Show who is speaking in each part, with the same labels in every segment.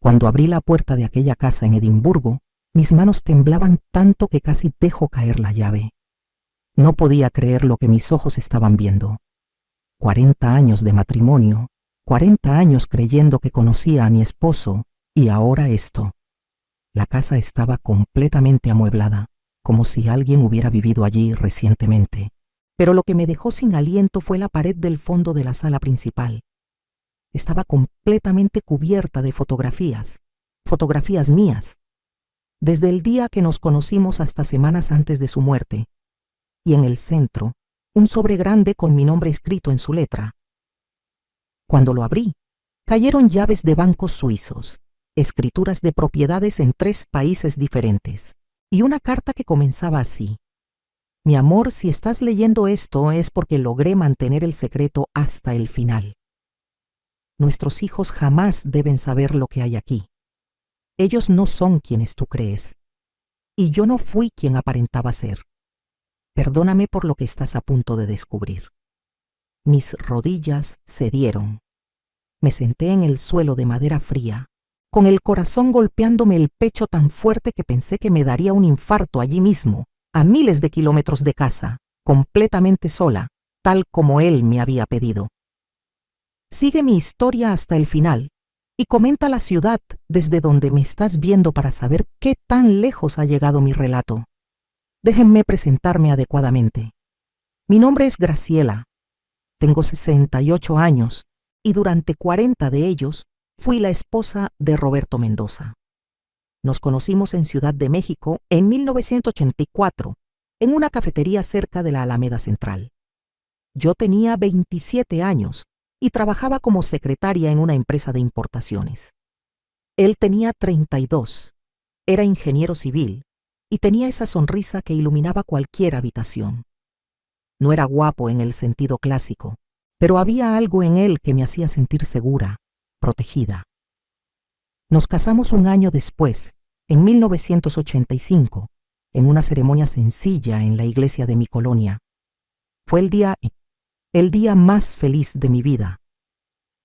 Speaker 1: Cuando abrí la puerta de aquella casa en Edimburgo, mis manos temblaban tanto que casi dejo caer la llave. No podía creer lo que mis ojos estaban viendo. 40 años de matrimonio, 40 años creyendo que conocía a mi esposo, y ahora esto. La casa estaba completamente amueblada, como si alguien hubiera vivido allí recientemente. Pero lo que me dejó sin aliento fue la pared del fondo de la sala principal. Estaba completamente cubierta de fotografías, fotografías mías, desde el día que nos conocimos hasta semanas antes de su muerte, y en el centro, un sobre grande con mi nombre escrito en su letra. Cuando lo abrí, cayeron llaves de bancos suizos, escrituras de propiedades en 3 países diferentes, y una carta que comenzaba así: Mi amor, si estás leyendo esto es porque logré mantener el secreto hasta el final. Nuestros hijos jamás deben saber lo que hay aquí. Ellos no son quienes tú crees, y yo no fui quien aparentaba ser. Perdóname por lo que estás a punto de descubrir. Mis rodillas cedieron. Me senté en el suelo de madera fría, con el corazón golpeándome el pecho tan fuerte que pensé que me daría un infarto allí mismo, a miles de kilómetros de casa, completamente sola, tal como él me había pedido. Sigue mi historia hasta el final y comenta la ciudad desde donde me estás viendo para saber qué tan lejos ha llegado mi relato. Déjenme presentarme adecuadamente. Mi nombre es Graciela. Tengo 68 años y durante 40 de ellos fui la esposa de Roberto Mendoza. Nos conocimos en Ciudad de México en 1984, en una cafetería cerca de la Alameda Central. Yo tenía 27 años y trabajaba como secretaria en una empresa de importaciones. Él tenía 32, era ingeniero civil y tenía esa sonrisa que iluminaba cualquier habitación. No era guapo en el sentido clásico, pero había algo en él que me hacía sentir segura, protegida. Nos casamos un año después, en 1985, en una ceremonia sencilla en la iglesia de mi colonia. Fue el día más feliz de mi vida.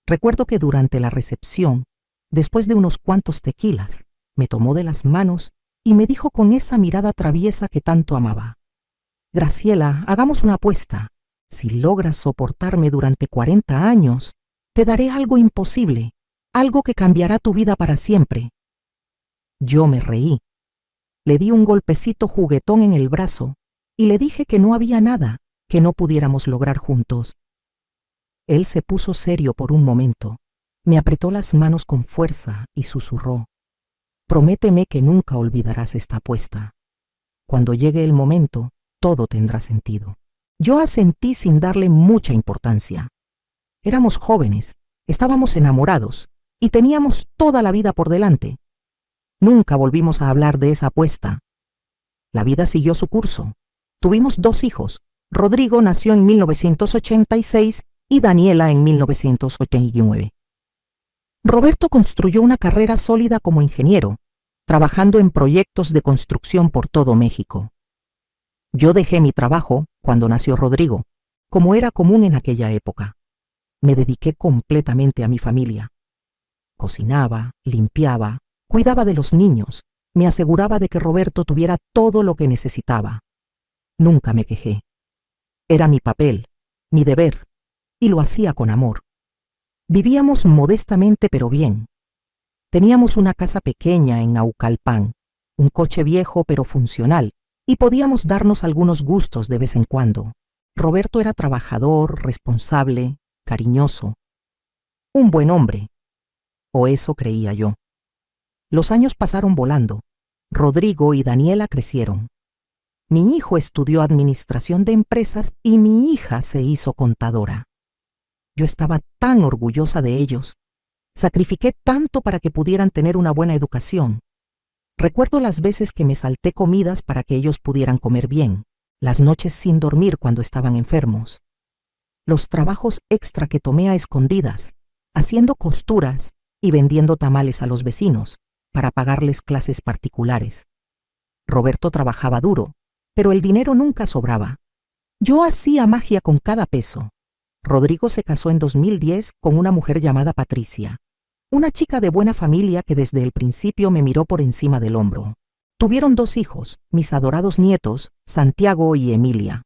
Speaker 1: Recuerdo que durante la recepción, después de unos cuantos tequilas, me tomó de las manos y me dijo con esa mirada traviesa que tanto amaba: Graciela, hagamos una apuesta. Si logras soportarme durante 40 años, te daré algo imposible, algo que cambiará tu vida para siempre. Yo me reí. Le di un golpecito juguetón en el brazo y le dije que no había nada que no pudiéramos lograr juntos. Él se puso serio por un momento, me apretó las manos con fuerza y susurró: Prométeme que nunca olvidarás esta apuesta. Cuando llegue el momento, todo tendrá sentido. Yo asentí sin darle mucha importancia. Éramos jóvenes, estábamos enamorados y teníamos toda la vida por delante. Nunca volvimos a hablar de esa apuesta. La vida siguió su curso. Tuvimos 2 hijos. Rodrigo nació en 1986 y Daniela en 1989. Roberto construyó una carrera sólida como ingeniero, trabajando en proyectos de construcción por todo México. Yo dejé mi trabajo cuando nació Rodrigo, como era común en aquella época. Me dediqué completamente a mi familia. Cocinaba, limpiaba, cuidaba de los niños, me aseguraba de que Roberto tuviera todo lo que necesitaba. Nunca me quejé. Era mi papel, mi deber, y lo hacía con amor. Vivíamos modestamente pero bien. Teníamos una casa pequeña en Naucalpan, un coche viejo pero funcional, y podíamos darnos algunos gustos de vez en cuando. Roberto era trabajador, responsable, cariñoso. Un buen hombre. O eso creía yo. Los años pasaron volando. Rodrigo y Daniela crecieron. Mi hijo estudió administración de empresas y mi hija se hizo contadora. Yo estaba tan orgullosa de ellos. Sacrifiqué tanto para que pudieran tener una buena educación. Recuerdo las veces que me salté comidas para que ellos pudieran comer bien, las noches sin dormir cuando estaban enfermos, los trabajos extra que tomé a escondidas, haciendo costuras y vendiendo tamales a los vecinos para pagarles clases particulares. Roberto trabajaba duro, pero el dinero nunca sobraba. Yo hacía magia con cada peso. Rodrigo se casó en 2010 con una mujer llamada Patricia. Una chica de buena familia que desde el principio me miró por encima del hombro. Tuvieron 2 hijos, mis adorados nietos, Santiago y Emilia.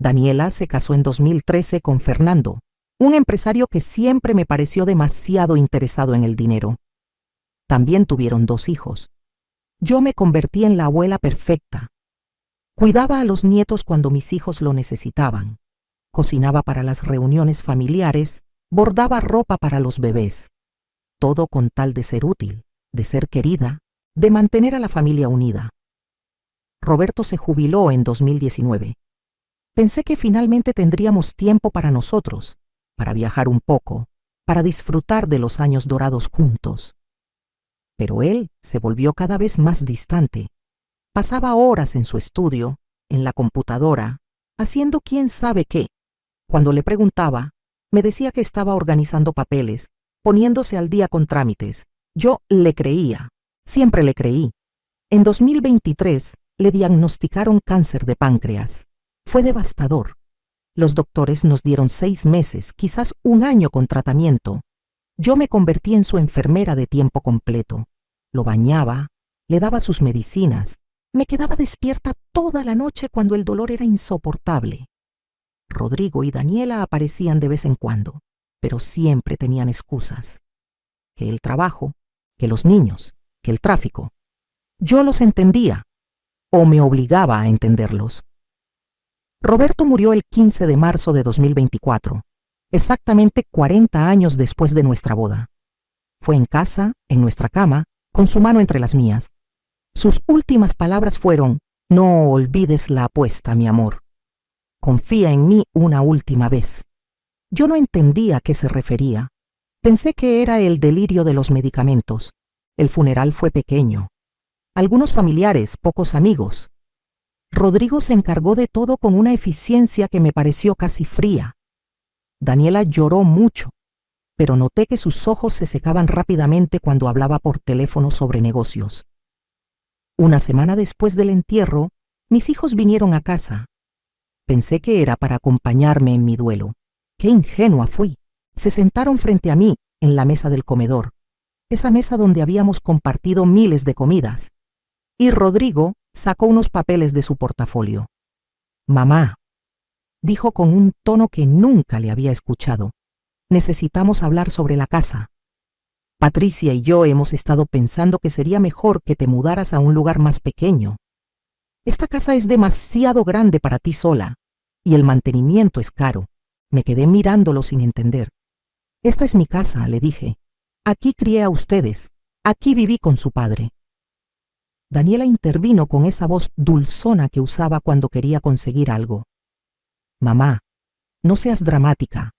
Speaker 1: Daniela se casó en 2013 con Fernando, un empresario que siempre me pareció demasiado interesado en el dinero. También tuvieron 2 hijos. Yo me convertí en la abuela perfecta. Cuidaba a los nietos cuando mis hijos lo necesitaban. Cocinaba para las reuniones familiares, bordaba ropa para los bebés. Todo con tal de ser útil, de ser querida, de mantener a la familia unida. Roberto se jubiló en 2019. Pensé que finalmente tendríamos tiempo para nosotros, para viajar un poco, para disfrutar de los años dorados juntos. Pero él se volvió cada vez más distante. Pasaba horas en su estudio, en la computadora, haciendo quién sabe qué. Cuando le preguntaba, me decía que estaba organizando papeles, poniéndose al día con trámites. Yo le creía, siempre le creí. En 2023 le diagnosticaron cáncer de páncreas. Fue devastador. Los doctores nos dieron 6 meses, quizás 1 año con tratamiento. Yo me convertí en su enfermera de tiempo completo. Lo bañaba, le daba sus medicinas. Me quedaba despierta toda la noche cuando el dolor era insoportable. Rodrigo y Daniela aparecían de vez en cuando, pero siempre tenían excusas. Que el trabajo, que los niños, que el tráfico. Yo los entendía, o me obligaba a entenderlos. Roberto murió el 15 de marzo de 2024, exactamente 40 años después de nuestra boda. Fue en casa, en nuestra cama, con su mano entre las mías. Sus últimas palabras fueron: no olvides la apuesta, mi amor. Confía en mí una última vez. Yo no entendía a qué se refería. Pensé que era el delirio de los medicamentos. El funeral fue pequeño. Algunos familiares, pocos amigos. Rodrigo se encargó de todo con una eficiencia que me pareció casi fría. Daniela lloró mucho, pero noté que sus ojos se secaban rápidamente cuando hablaba por teléfono sobre negocios. Una semana después del entierro, mis hijos vinieron a casa. Pensé que era para acompañarme en mi duelo. ¡Qué ingenua fui! Se sentaron frente a mí, en la mesa del comedor, esa mesa donde habíamos compartido miles de comidas. Y Rodrigo sacó unos papeles de su portafolio. «Mamá», dijo con un tono que nunca le había escuchado, «necesitamos hablar sobre la casa. Patricia y yo hemos estado pensando que sería mejor que te mudaras a un lugar más pequeño. Esta casa es demasiado grande para ti sola, y el mantenimiento es caro». Me quedé mirándolo sin entender. «Esta es mi casa», le dije. «Aquí crié a ustedes, aquí viví con su padre». Daniela intervino con esa voz dulzona que usaba cuando quería conseguir algo. «Mamá, no seas dramática.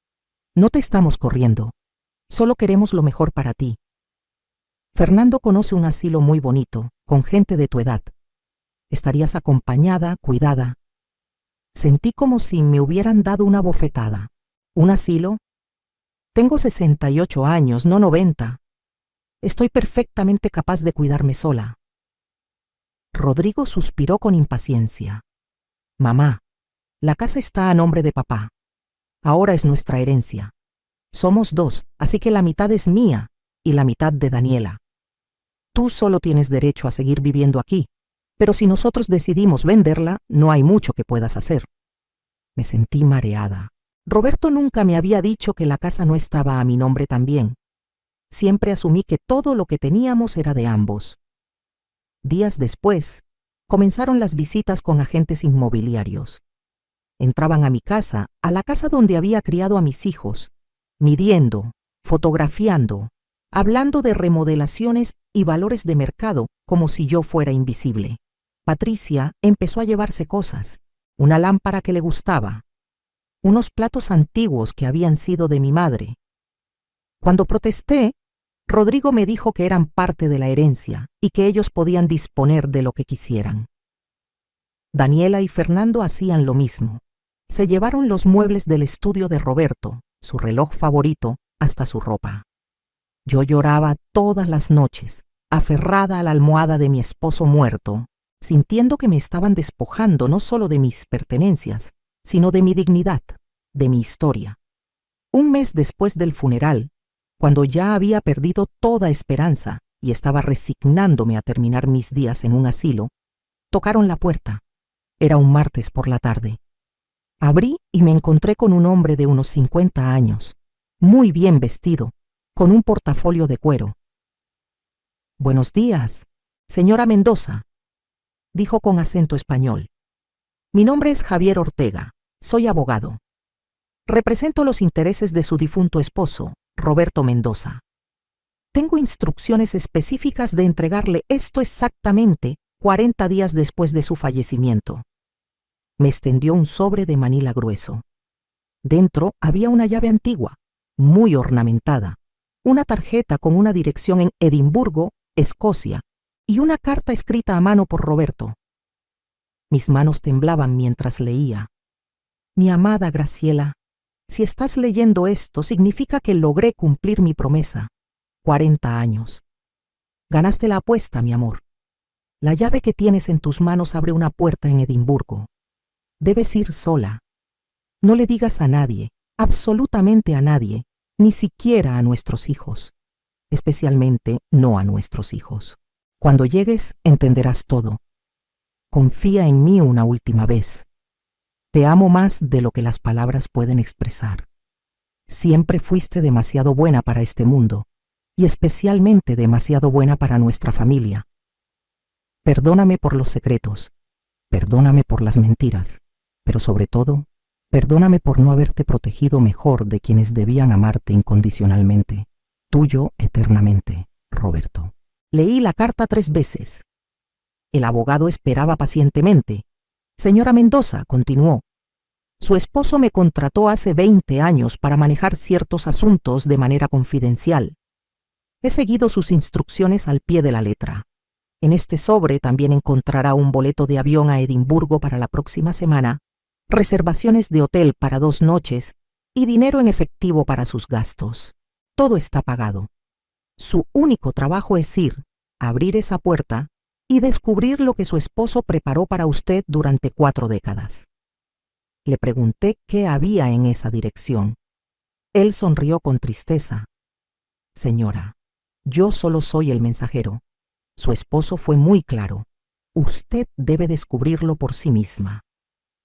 Speaker 1: No te estamos corriendo. Solo queremos lo mejor para ti. Fernando conoce un asilo muy bonito, con gente de tu edad. Estarías acompañada, cuidada». Sentí como si me hubieran dado una bofetada. ¿Un asilo? Tengo 68 años, no 90. Estoy perfectamente capaz de cuidarme sola. Rodrigo suspiró con impaciencia. «Mamá, la casa está a nombre de papá. Ahora es nuestra herencia. Somos 2, así que la mitad es mía y la mitad de Daniela. Tú solo tienes derecho a seguir viviendo aquí, pero si nosotros decidimos venderla, no hay mucho que puedas hacer». Me sentí mareada. Roberto nunca me había dicho que la casa no estaba a mi nombre también. Siempre asumí que todo lo que teníamos era de ambos. Días después, comenzaron las visitas con agentes inmobiliarios. Entraban a mi casa, a la casa donde había criado a mis hijos, midiendo, fotografiando, hablando de remodelaciones y valores de mercado como si yo fuera invisible. Patricia empezó a llevarse cosas, una lámpara que le gustaba, unos platos antiguos que habían sido de mi madre. Cuando protesté, Rodrigo me dijo que eran parte de la herencia y que ellos podían disponer de lo que quisieran. Daniela y Fernando hacían lo mismo. Se llevaron los muebles del estudio de Roberto, su reloj favorito, hasta su ropa. Yo lloraba todas las noches, aferrada a la almohada de mi esposo muerto, sintiendo que me estaban despojando no solo de mis pertenencias, sino de mi dignidad, de mi historia. Un mes después del funeral, Cuando ya había perdido toda esperanza y estaba resignándome a terminar mis días en un asilo, tocaron la puerta. Era un martes por la tarde. Abrí y me encontré con un hombre de unos 50 años, muy bien vestido, con un portafolio de cuero. «Buenos días, señora Mendoza», dijo con acento español. «Mi nombre es Javier Ortega, soy abogado. Represento los intereses de su difunto esposo, Roberto Mendoza. Tengo instrucciones específicas de entregarle esto exactamente 40 días después de su fallecimiento». Me extendió un sobre de manila grueso. Dentro había una llave antigua, muy ornamentada, una tarjeta con una dirección en Edimburgo, Escocia, y una carta escrita a mano por Roberto. Mis manos temblaban mientras leía. «Mi amada Graciela, si estás leyendo esto, significa que logré cumplir mi promesa. 40 años. Ganaste la apuesta, mi amor. La llave que tienes en tus manos abre una puerta en Edimburgo. Debes ir sola. No le digas a nadie, absolutamente a nadie, ni siquiera a nuestros hijos. Especialmente no a nuestros hijos. Cuando llegues, entenderás todo. Confía en mí una última vez. Te amo más de lo que las palabras pueden expresar. Siempre fuiste demasiado buena para este mundo, y especialmente demasiado buena para nuestra familia. Perdóname por los secretos, perdóname por las mentiras, pero sobre todo, perdóname por no haberte protegido mejor de quienes debían amarte incondicionalmente. Tuyo eternamente, Roberto». Leí la carta 3 veces. El abogado esperaba pacientemente. «Señora Mendoza», continuó, «su esposo me contrató hace 20 años para manejar ciertos asuntos de manera confidencial. He seguido sus instrucciones al pie de la letra. En este sobre también encontrará un boleto de avión a Edimburgo para la próxima semana, reservaciones de hotel para 2 noches y dinero en efectivo para sus gastos. Todo está pagado. Su único trabajo es ir, abrir esa puerta y descubrir lo que su esposo preparó para usted durante 4 décadas». Le pregunté qué había en esa dirección. Él sonrió con tristeza. «Señora, yo solo soy el mensajero. Su esposo fue muy claro. Usted debe descubrirlo por sí misma.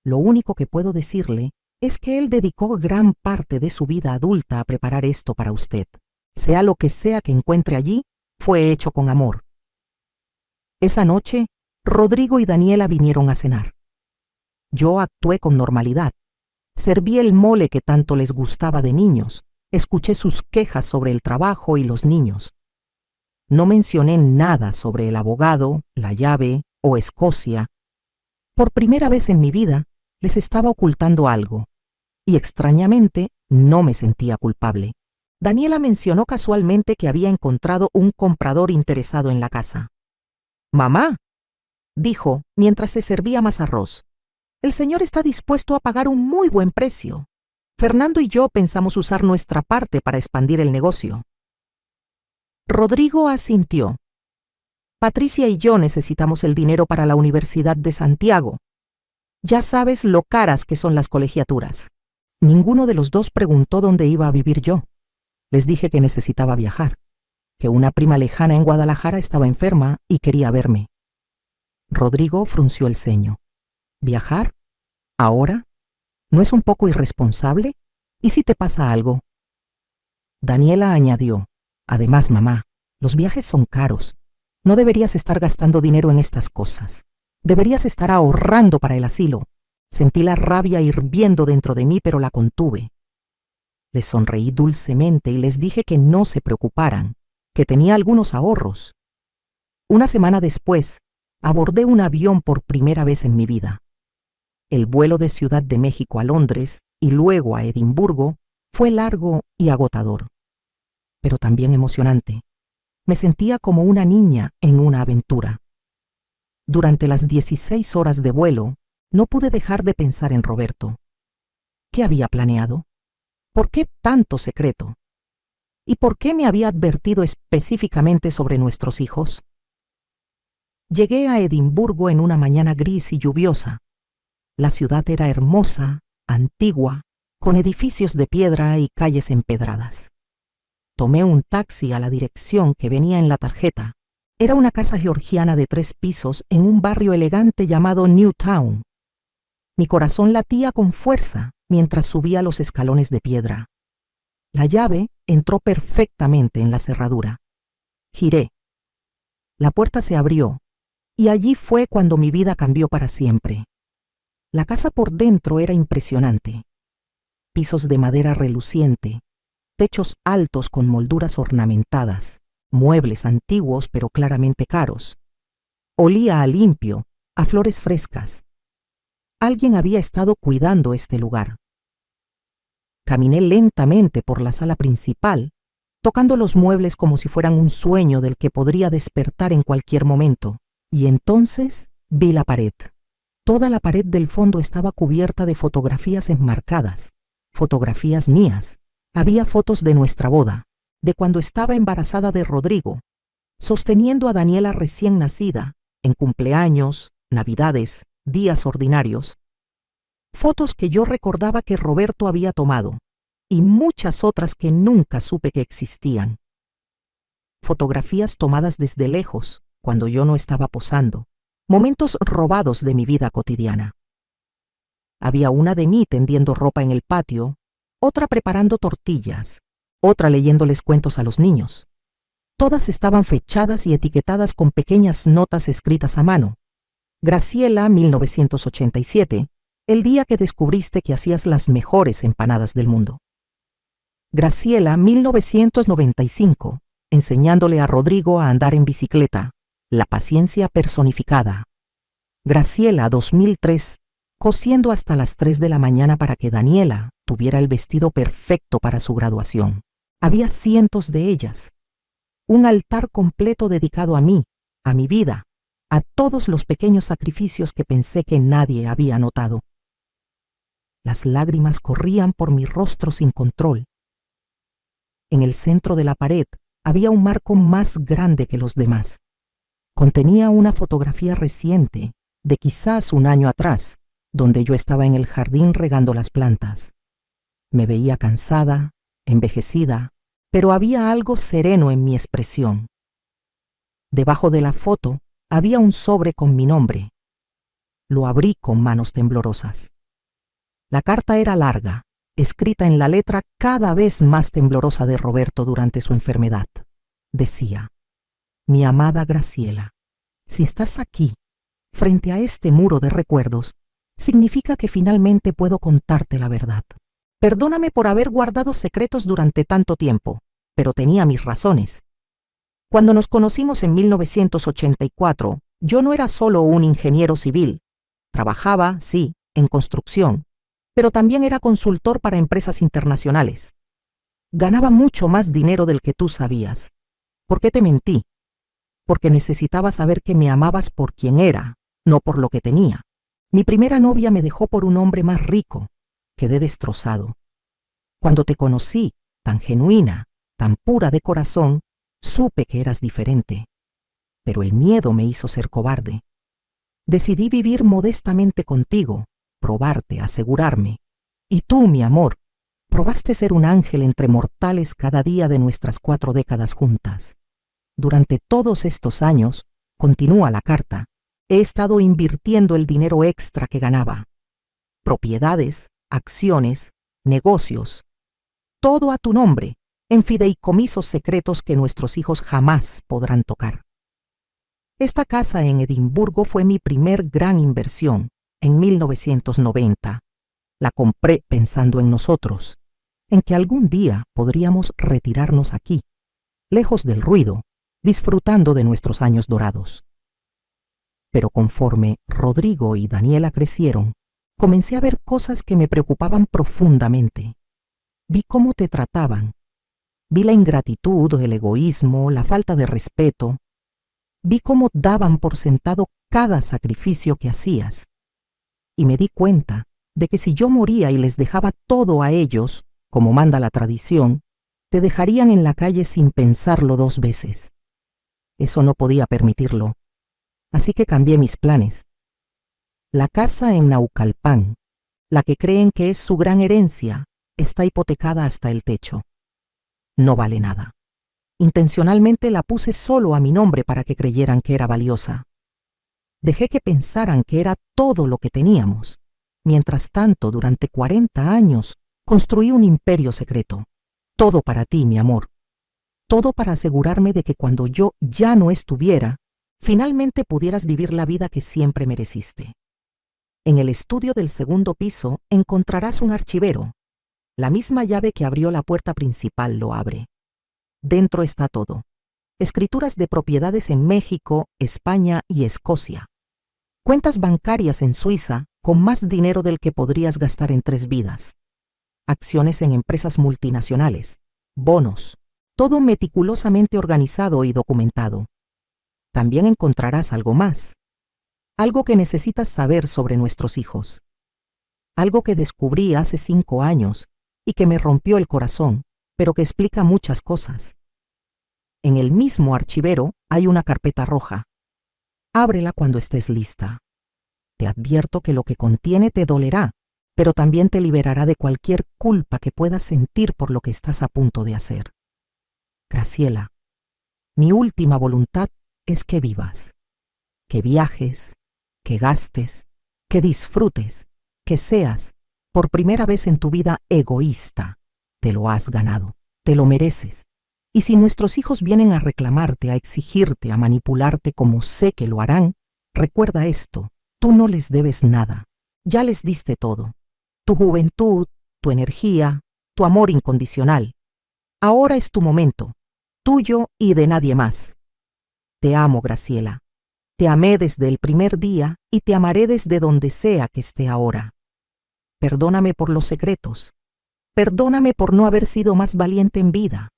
Speaker 1: Lo único que puedo decirle es que él dedicó gran parte de su vida adulta a preparar esto para usted. Sea lo que sea que encuentre allí, fue hecho con amor». Esa noche, Rodrigo y Daniela vinieron a cenar. Yo actué con normalidad. Serví el mole que tanto les gustaba de niños. Escuché sus quejas sobre el trabajo y los niños. No mencioné nada sobre el abogado, la llave o Escocia. Por primera vez en mi vida, les estaba ocultando algo. Y extrañamente, no me sentía culpable. Daniela mencionó casualmente que había encontrado un comprador interesado en la casa. «Mamá», dijo mientras se servía más arroz, «el señor está dispuesto a pagar un muy buen precio. Fernando y yo pensamos usar nuestra parte para expandir el negocio». Rodrigo asintió. «Patricia y yo necesitamos el dinero para la Universidad de Santiago. Ya sabes lo caras que son las colegiaturas». Ninguno de los dos preguntó dónde iba a vivir yo. Les dije que necesitaba viajar, que una prima lejana en Guadalajara estaba enferma y quería verme. Rodrigo frunció el ceño. «¿Viajar? ¿Ahora? ¿No es un poco irresponsable? ¿Y si te pasa algo?». Daniela añadió: «Además, mamá, los viajes son caros. No deberías estar gastando dinero en estas cosas. Deberías estar ahorrando para el asilo». Sentí la rabia hirviendo dentro de mí, pero la contuve. Les sonreí dulcemente y les dije que no se preocuparan, que tenía algunos ahorros. Una semana después, abordé un avión por primera vez en mi vida. El vuelo de Ciudad de México a Londres y luego a Edimburgo fue largo y agotador, pero también emocionante. Me sentía como una niña en una aventura. Durante las 16 horas de vuelo, no pude dejar de pensar en Roberto. ¿Qué había planeado? ¿Por qué tanto secreto? ¿Y por qué me había advertido específicamente sobre nuestros hijos? Llegué a Edimburgo en una mañana gris y lluviosa. La ciudad era hermosa, antigua, con edificios de piedra y calles empedradas. Tomé un taxi a la dirección que venía en la tarjeta. Era una casa georgiana de 3 pisos en un barrio elegante llamado Newtown. Mi corazón latía con fuerza mientras subía los escalones de piedra. La llave entró perfectamente en la cerradura. Giré. La puerta se abrió y allí fue cuando mi vida cambió para siempre. La casa por dentro era impresionante. Pisos de madera reluciente, techos altos con molduras ornamentadas, muebles antiguos pero claramente caros. Olía a limpio, a flores frescas. Alguien había estado cuidando este lugar. Caminé lentamente por la sala principal, tocando los muebles como si fueran un sueño del que podría despertar en cualquier momento, y entonces vi la pared. Toda la pared del fondo estaba cubierta de fotografías enmarcadas, fotografías mías. Había fotos de nuestra boda, de cuando estaba embarazada de Rodrigo, sosteniendo a Daniela recién nacida, en cumpleaños, navidades, días ordinarios. Fotos que yo recordaba que Roberto había tomado, y muchas otras que nunca supe que existían. Fotografías tomadas desde lejos, cuando yo no estaba posando, momentos robados de mi vida cotidiana. Había una de mí tendiendo ropa en el patio, otra preparando tortillas, otra leyéndoles cuentos a los niños. Todas estaban fechadas y etiquetadas con pequeñas notas escritas a mano. Graciela, 1987, el día que descubriste que hacías las mejores empanadas del mundo. Graciela, 1995, enseñándole a Rodrigo a andar en bicicleta, la paciencia personificada. Graciela, 2003, cosiendo hasta las 3 de la mañana para que Daniela tuviera el vestido perfecto para su graduación. Había cientos de ellas. Un altar completo dedicado a mí, a mi vida, a todos los pequeños sacrificios que pensé que nadie había notado. Las lágrimas corrían por mi rostro sin control. En el centro de la pared había un marco más grande que los demás. Contenía una fotografía reciente, de quizás un año atrás, donde yo estaba en el jardín regando las plantas. Me veía cansada, envejecida, pero había algo sereno en mi expresión. Debajo de la foto había un sobre con mi nombre. Lo abrí con manos temblorosas. La carta era larga, escrita en la letra cada vez más temblorosa de Roberto durante su enfermedad. Decía: mi amada Graciela, si estás aquí, frente a este muro de recuerdos, significa que finalmente puedo contarte la verdad. Perdóname por haber guardado secretos durante tanto tiempo, pero tenía mis razones. Cuando nos conocimos en 1984, yo no era solo un ingeniero civil. Trabajaba, sí, en construcción, pero también era consultor para empresas internacionales. Ganaba mucho más dinero del que tú sabías. ¿Por qué te mentí? Porque necesitaba saber que me amabas por quien era, no por lo que tenía. Mi primera novia me dejó por un hombre más rico. Quedé destrozado. Cuando te conocí, tan genuina, tan pura de corazón, supe que eras diferente. Pero el miedo me hizo ser cobarde. Decidí vivir modestamente contigo, probarte, asegurarme. Y tú, mi amor, probaste ser un ángel entre mortales cada día de nuestras 4 décadas juntas. Durante todos estos años, continúa la carta, he estado invirtiendo el dinero extra que ganaba. Propiedades, acciones, negocios, todo a tu nombre, en fideicomisos secretos que nuestros hijos jamás podrán tocar. Esta casa en Edimburgo fue mi primer gran inversión, en 1990. La compré pensando en nosotros, en que algún día podríamos retirarnos aquí, lejos del ruido, disfrutando de nuestros años dorados. Pero conforme Rodrigo y Daniela crecieron, comencé a ver cosas que me preocupaban profundamente. Vi cómo te trataban. Vi la ingratitud, el egoísmo, la falta de respeto. Vi cómo daban por sentado cada sacrificio que hacías. Y me di cuenta de que si yo moría y les dejaba todo a ellos, como manda la tradición, te dejarían en la calle sin pensarlo 2 veces. Eso no podía permitirlo. Así que cambié mis planes. La casa en Naucalpan, la que creen que es su gran herencia, está hipotecada hasta el techo. No vale nada. Intencionalmente la puse solo a mi nombre para que creyeran que era valiosa. Dejé que pensaran que era todo lo que teníamos. Mientras tanto, durante 40 años, construí un imperio secreto. Todo para ti, mi amor. Todo para asegurarme de que cuando yo ya no estuviera, finalmente pudieras vivir la vida que siempre mereciste. En el estudio del segundo piso encontrarás un archivero. La misma llave que abrió la puerta principal lo abre. Dentro está todo. Escrituras de propiedades en México, España y Escocia. Cuentas bancarias en Suiza con más dinero del que podrías gastar en 3 vidas. Acciones en empresas multinacionales. Bonos. Todo meticulosamente organizado y documentado. También encontrarás algo más. Algo que necesitas saber sobre nuestros hijos. Algo que descubrí hace 5 años y que me rompió el corazón, pero que explica muchas cosas. En el mismo archivero hay una carpeta roja. Ábrela cuando estés lista. Te advierto que lo que contiene te dolerá, pero también te liberará de cualquier culpa que puedas sentir por lo que estás a punto de hacer. Graciela, mi última voluntad es que vivas, que viajes, que gastes, que disfrutes, que seas, por primera vez en tu vida, egoísta. Te lo has ganado, te lo mereces. Y si nuestros hijos vienen a reclamarte, a exigirte, a manipularte como sé que lo harán, recuerda esto, tú no les debes nada. Ya les diste todo. Tu juventud, tu energía, tu amor incondicional. Ahora es tu momento, tuyo y de nadie más. Te amo, Graciela. Te amé desde el primer día y te amaré desde donde sea que esté ahora. Perdóname por los secretos. Perdóname por no haber sido más valiente en vida.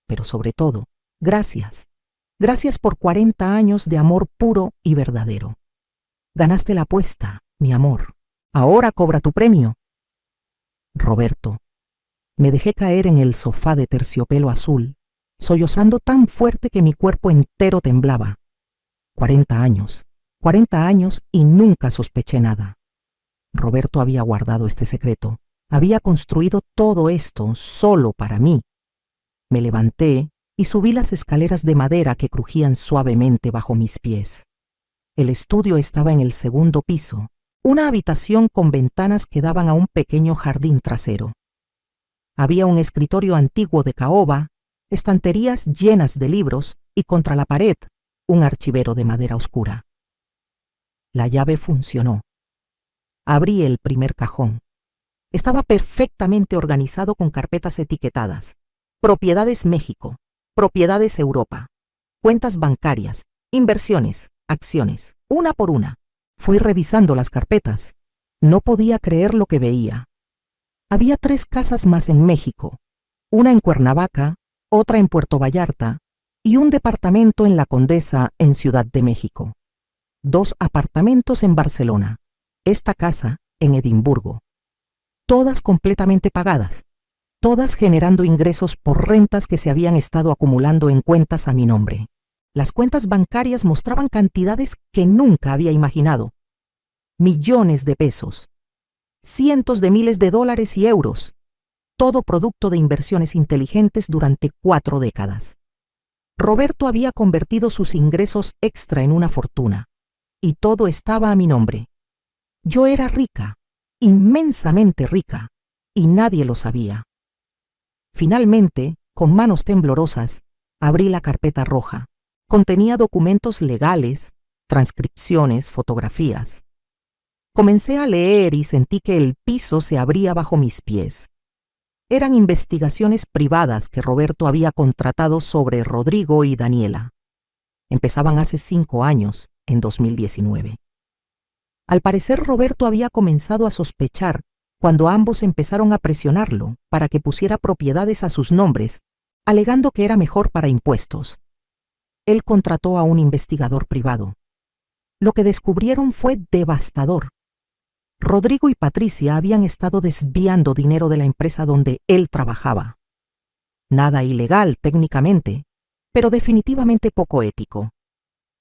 Speaker 1: Pero sobre todo, gracias. Gracias por 40 años de amor puro y verdadero. Ganaste la apuesta, mi amor. Ahora cobra tu premio. Roberto. Me dejé caer en el sofá de terciopelo azul, sollozando tan fuerte que mi cuerpo entero temblaba. 40 años y nunca sospeché nada. Roberto había guardado este secreto, había construido todo esto solo para mí. Me levanté y subí las escaleras de madera que crujían suavemente bajo mis pies. El estudio estaba en el segundo piso, una habitación con ventanas que daban a un pequeño jardín trasero. Había un escritorio antiguo de caoba, estanterías llenas de libros y contra la pared un archivero de madera oscura. La llave funcionó. Abrí el primer cajón. Estaba perfectamente organizado con carpetas etiquetadas. Propiedades México, propiedades Europa, cuentas bancarias, inversiones, acciones, una por una. Fui revisando las carpetas. No podía creer lo que veía. Había 3 casas más en México, una en Cuernavaca, otra en Puerto Vallarta y un departamento en La Condesa, en Ciudad de México. 2 apartamentos en Barcelona, esta casa en Edimburgo. Todas completamente pagadas, todas generando ingresos por rentas que se habían estado acumulando en cuentas a mi nombre. Las cuentas bancarias mostraban cantidades que nunca había imaginado. Millones de pesos, cientos de miles de dólares y euros, todo producto de inversiones inteligentes durante 4 décadas. Roberto había convertido sus ingresos extra en una fortuna, y todo estaba a mi nombre. Yo era rica, inmensamente rica, y nadie lo sabía. Finalmente, con manos temblorosas, abrí la carpeta roja. Contenía documentos legales, transcripciones, fotografías. Comencé a leer y sentí que el piso se abría bajo mis pies. Eran investigaciones privadas que Roberto había contratado sobre Rodrigo y Daniela. Empezaban hace 5 años, en 2019. Al parecer, Roberto había comenzado a sospechar cuando ambos empezaron a presionarlo para que pusiera propiedades a sus nombres, alegando que era mejor para impuestos. Él contrató a un investigador privado. Lo que descubrieron fue devastador. Rodrigo y Patricia habían estado desviando dinero de la empresa donde él trabajaba. Nada ilegal técnicamente, pero definitivamente poco ético.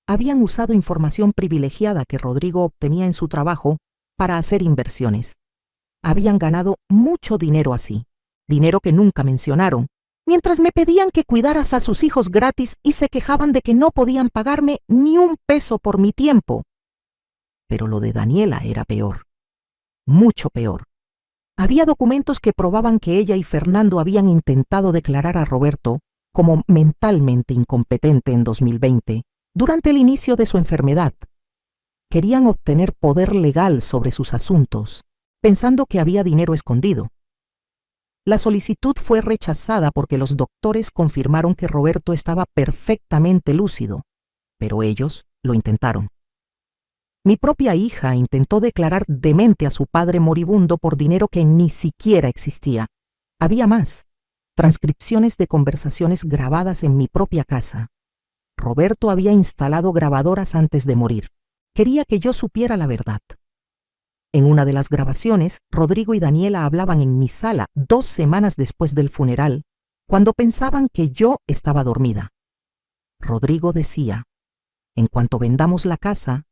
Speaker 1: Habían usado información privilegiada que Rodrigo obtenía en su trabajo para hacer inversiones. Habían ganado mucho dinero así, dinero que nunca mencionaron, mientras me pedían que cuidaras a sus hijos gratis y se quejaban de que no podían pagarme ni un peso por mi tiempo. Pero lo de Daniela era peor, mucho peor. Había documentos que probaban que ella y Fernando habían intentado declarar a Roberto como mentalmente incompetente en 2020, durante el inicio de su enfermedad. Querían obtener poder legal sobre sus asuntos, pensando que había dinero escondido. La solicitud fue rechazada porque los doctores confirmaron que Roberto estaba perfectamente lúcido, pero ellos lo intentaron. Mi propia hija intentó declarar demente a su padre moribundo por dinero que ni siquiera existía. Había más, transcripciones de conversaciones grabadas en mi propia casa. Roberto había instalado grabadoras antes de morir. Quería que yo supiera la verdad. En una de las grabaciones, Rodrigo y Daniela hablaban en mi sala 2 semanas después del funeral, cuando pensaban que yo estaba dormida. Rodrigo decía: en cuanto vendamos la casa,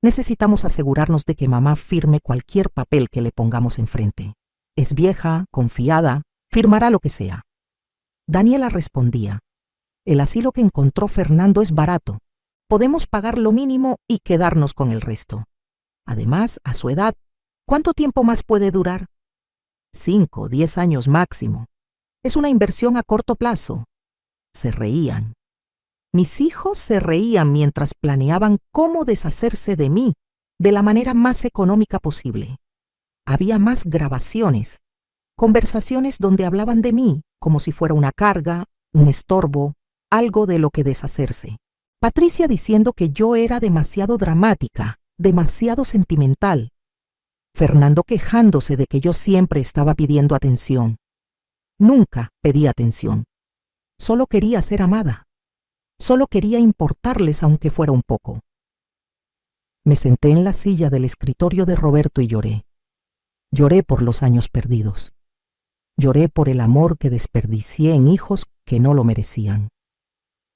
Speaker 1: necesitamos asegurarnos de que mamá firme cualquier papel que le pongamos enfrente. Es vieja, confiada, firmará lo que sea. Daniela respondía: el asilo que encontró Fernando es barato. Podemos pagar lo mínimo y quedarnos con el resto. Además, a su edad, ¿cuánto tiempo más puede durar? 5, 10 años máximo. Es una inversión a corto plazo. Se reían. Mis hijos se reían mientras planeaban cómo deshacerse de mí de la manera más económica posible. Había más grabaciones, conversaciones donde hablaban de mí como si fuera una carga, un estorbo, algo de lo que deshacerse. Patricia diciendo que yo era demasiado dramática, demasiado sentimental. Fernando quejándose de que yo siempre estaba pidiendo atención. Nunca pedí atención. Solo quería ser amada. Solo quería importarles aunque fuera un poco. Me senté en la silla del escritorio de Roberto y lloré. Lloré por los años perdidos. Lloré por el amor que desperdicié en hijos que no lo merecían.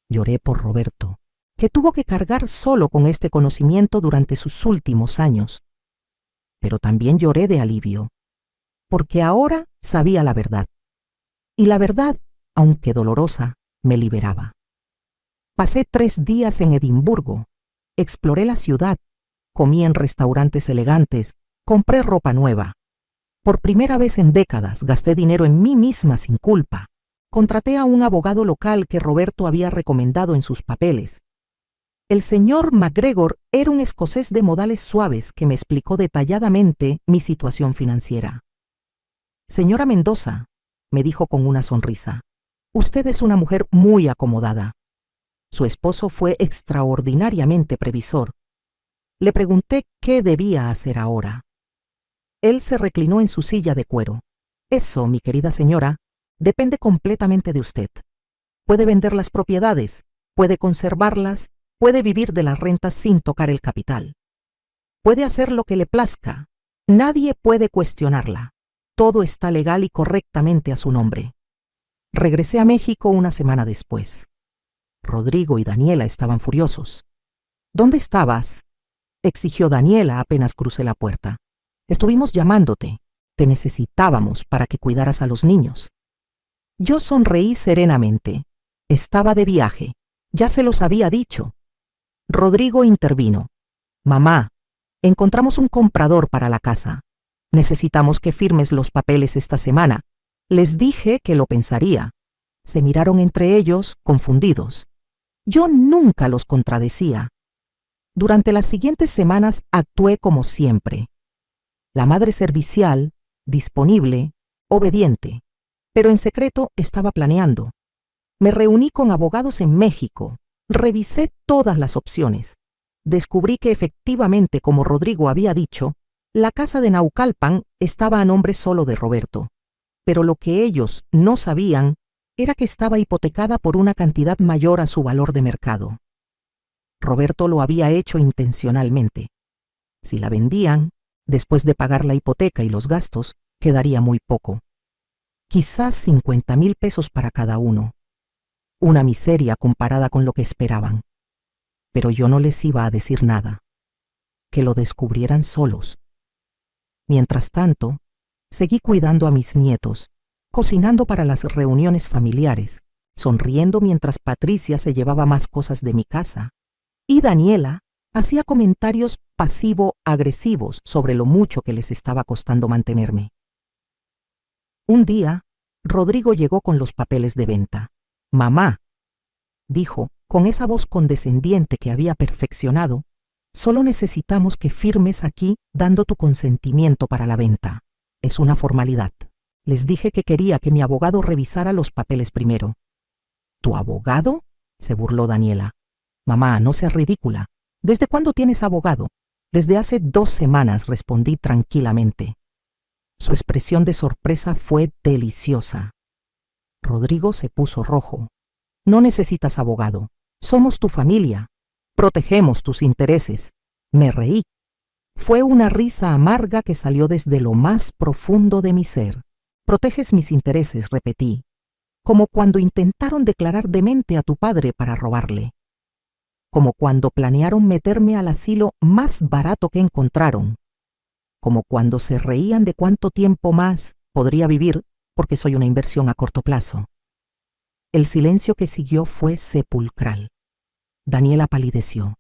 Speaker 1: Lloré por Roberto, que tuvo que cargar solo con este conocimiento durante sus últimos años. Pero también lloré de alivio, porque ahora sabía la verdad. Y la verdad, aunque dolorosa, me liberaba. Pasé 3 días en Edimburgo, exploré la ciudad, comí en restaurantes elegantes, compré ropa nueva. Por primera vez en décadas gasté dinero en mí misma sin culpa. Contraté a un abogado local que Roberto había recomendado en sus papeles. El señor MacGregor era un escocés de modales suaves que me explicó detalladamente mi situación financiera. Señora Mendoza, me dijo con una sonrisa, usted es una mujer muy acomodada. Su esposo fue extraordinariamente previsor. Le pregunté qué debía hacer ahora. Él se reclinó en su silla de cuero. Eso, mi querida señora, depende completamente de usted. Puede vender las propiedades, puede conservarlas, puede vivir de las rentas sin tocar el capital. Puede hacer lo que le plazca. Nadie puede cuestionarla. Todo está legal y correctamente a su nombre. Regresé a México una semana después. Rodrigo y Daniela estaban furiosos. ¿Dónde estabas?, exigió Daniela apenas crucé la puerta. Estuvimos llamándote. Te necesitábamos para que cuidaras a los niños. Yo sonreí serenamente. Estaba de viaje. Ya se los había dicho. Rodrigo intervino. Mamá, encontramos un comprador para la casa. Necesitamos que firmes los papeles esta semana. Les dije que lo pensaría. Se miraron entre ellos, confundidos. Yo nunca los contradecía. Durante las siguientes semanas actué como siempre. La madre servicial, disponible, obediente, pero en secreto estaba planeando. Me reuní con abogados en México, revisé todas las opciones. Descubrí que efectivamente, como Rodrigo había dicho, la casa de Naucalpan estaba a nombre solo de Roberto. Pero lo que ellos no sabían era que estaba hipotecada por una cantidad mayor a su valor de mercado. Roberto lo había hecho intencionalmente. Si la vendían, después de pagar la hipoteca y los gastos, quedaría muy poco. Quizás 50,000 pesos para cada uno. Una miseria comparada con lo que esperaban. Pero yo no les iba a decir nada. Que lo descubrieran solos. Mientras tanto, seguí cuidando a mis nietos, cocinando para las reuniones familiares, sonriendo mientras Patricia se llevaba más cosas de mi casa, y Daniela hacía comentarios pasivo-agresivos sobre lo mucho que les estaba costando mantenerme. Un día, Rodrigo llegó con los papeles de venta. «Mamá», dijo, con esa voz condescendiente que había perfeccionado, «solo necesitamos que firmes aquí dando tu consentimiento para la venta. Es una formalidad. Les dije que quería que mi abogado revisara los papeles primero». «¿Tu abogado?», se burló Daniela. «Mamá, no seas ridícula. ¿Desde cuándo tienes abogado?» «Desde hace 2 semanas», respondí tranquilamente. Su expresión de sorpresa fue deliciosa. Rodrigo se puso rojo. «No necesitas abogado. Somos tu familia. Protegemos tus intereses». Me reí. Fue una risa amarga que salió desde lo más profundo de mi ser. «Proteges mis intereses», repetí, como cuando intentaron declarar demente a tu padre para robarle. Como cuando planearon meterme al asilo más barato que encontraron. Como cuando se reían de cuánto tiempo más podría vivir porque soy una inversión a corto plazo. El silencio que siguió fue sepulcral. Daniela palideció.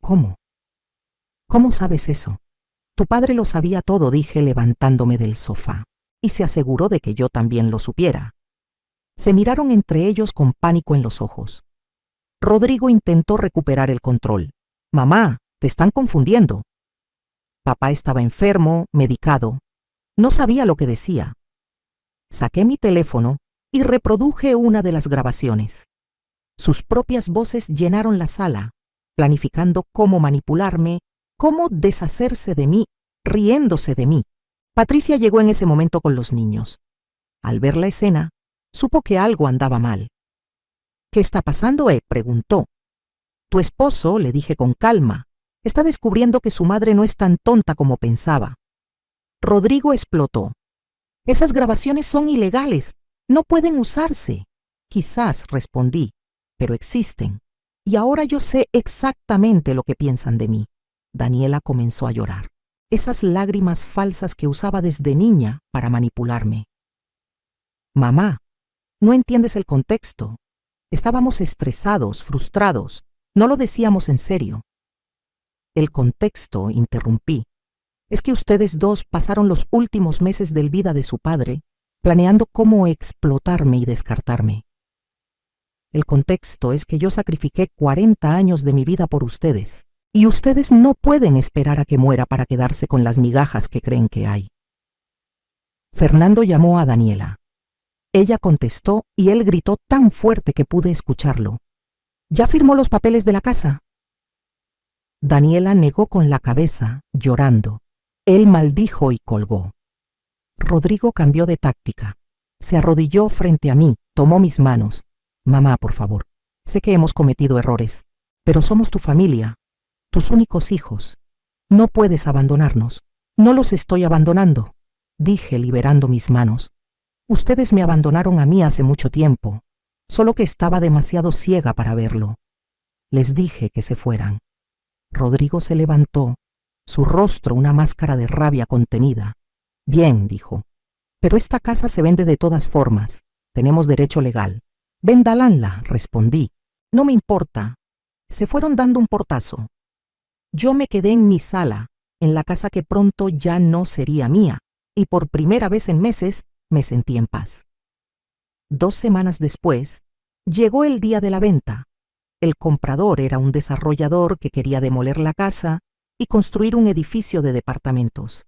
Speaker 1: «¿Cómo? ¿Cómo sabes eso?» «Tu padre lo sabía todo», dije levantándome del sofá, y se aseguró de que yo también lo supiera. Se miraron entre ellos con pánico en los ojos. Rodrigo intentó recuperar el control. «Mamá, te están confundiendo». Papá estaba enfermo, medicado. No sabía lo que decía. Saqué mi teléfono y reproduje una de las grabaciones. Sus propias voces llenaron la sala, planificando cómo manipularme, cómo deshacerse de mí, riéndose de mí. Patricia llegó en ese momento con los niños. Al ver la escena, supo que algo andaba mal. «¿Qué está pasando, preguntó. «Tu esposo», le dije con calma, «está descubriendo que su madre no es tan tonta como pensaba». Rodrigo explotó. «Esas grabaciones son ilegales. No pueden usarse». «Quizás», respondí, «pero existen. Y ahora yo sé exactamente lo que piensan de mí». Daniela comenzó a llorar. Esas lágrimas falsas que usaba desde niña para manipularme. «Mamá, no entiendes el contexto. Estábamos estresados, frustrados. No lo decíamos en serio». «El contexto», interrumpí, «es que ustedes dos pasaron los últimos meses de vida de su padre planeando cómo explotarme y descartarme. El contexto es que yo sacrifiqué 40 años de mi vida por ustedes, y ustedes no pueden esperar a que muera para quedarse con las migajas que creen que hay». Fernando llamó a Daniela. Ella contestó y él gritó tan fuerte que pude escucharlo. «¿Ya firmó los papeles de la casa?» Daniela negó con la cabeza, llorando. Él maldijo y colgó. Rodrigo cambió de táctica. Se arrodilló frente a mí, tomó mis manos. «Mamá, por favor, sé que hemos cometido errores, pero somos tu familia, tus únicos hijos. No puedes abandonarnos». «No los estoy abandonando», dije liberando mis manos. «Ustedes me abandonaron a mí hace mucho tiempo, solo que estaba demasiado ciega para verlo. Les dije que se fueran». Rodrigo se levantó, su rostro una máscara de rabia contenida. «Bien», dijo, «pero esta casa se vende de todas formas. Tenemos derecho legal». «Véndalanla», respondí. «No me importa». Se fueron dando un portazo. Yo me quedé en mi sala, en la casa que pronto ya no sería mía, y por primera vez en meses me sentí en paz. 2 semanas después, llegó el día de la venta. El comprador era un desarrollador que quería demoler la casa y construir un edificio de departamentos.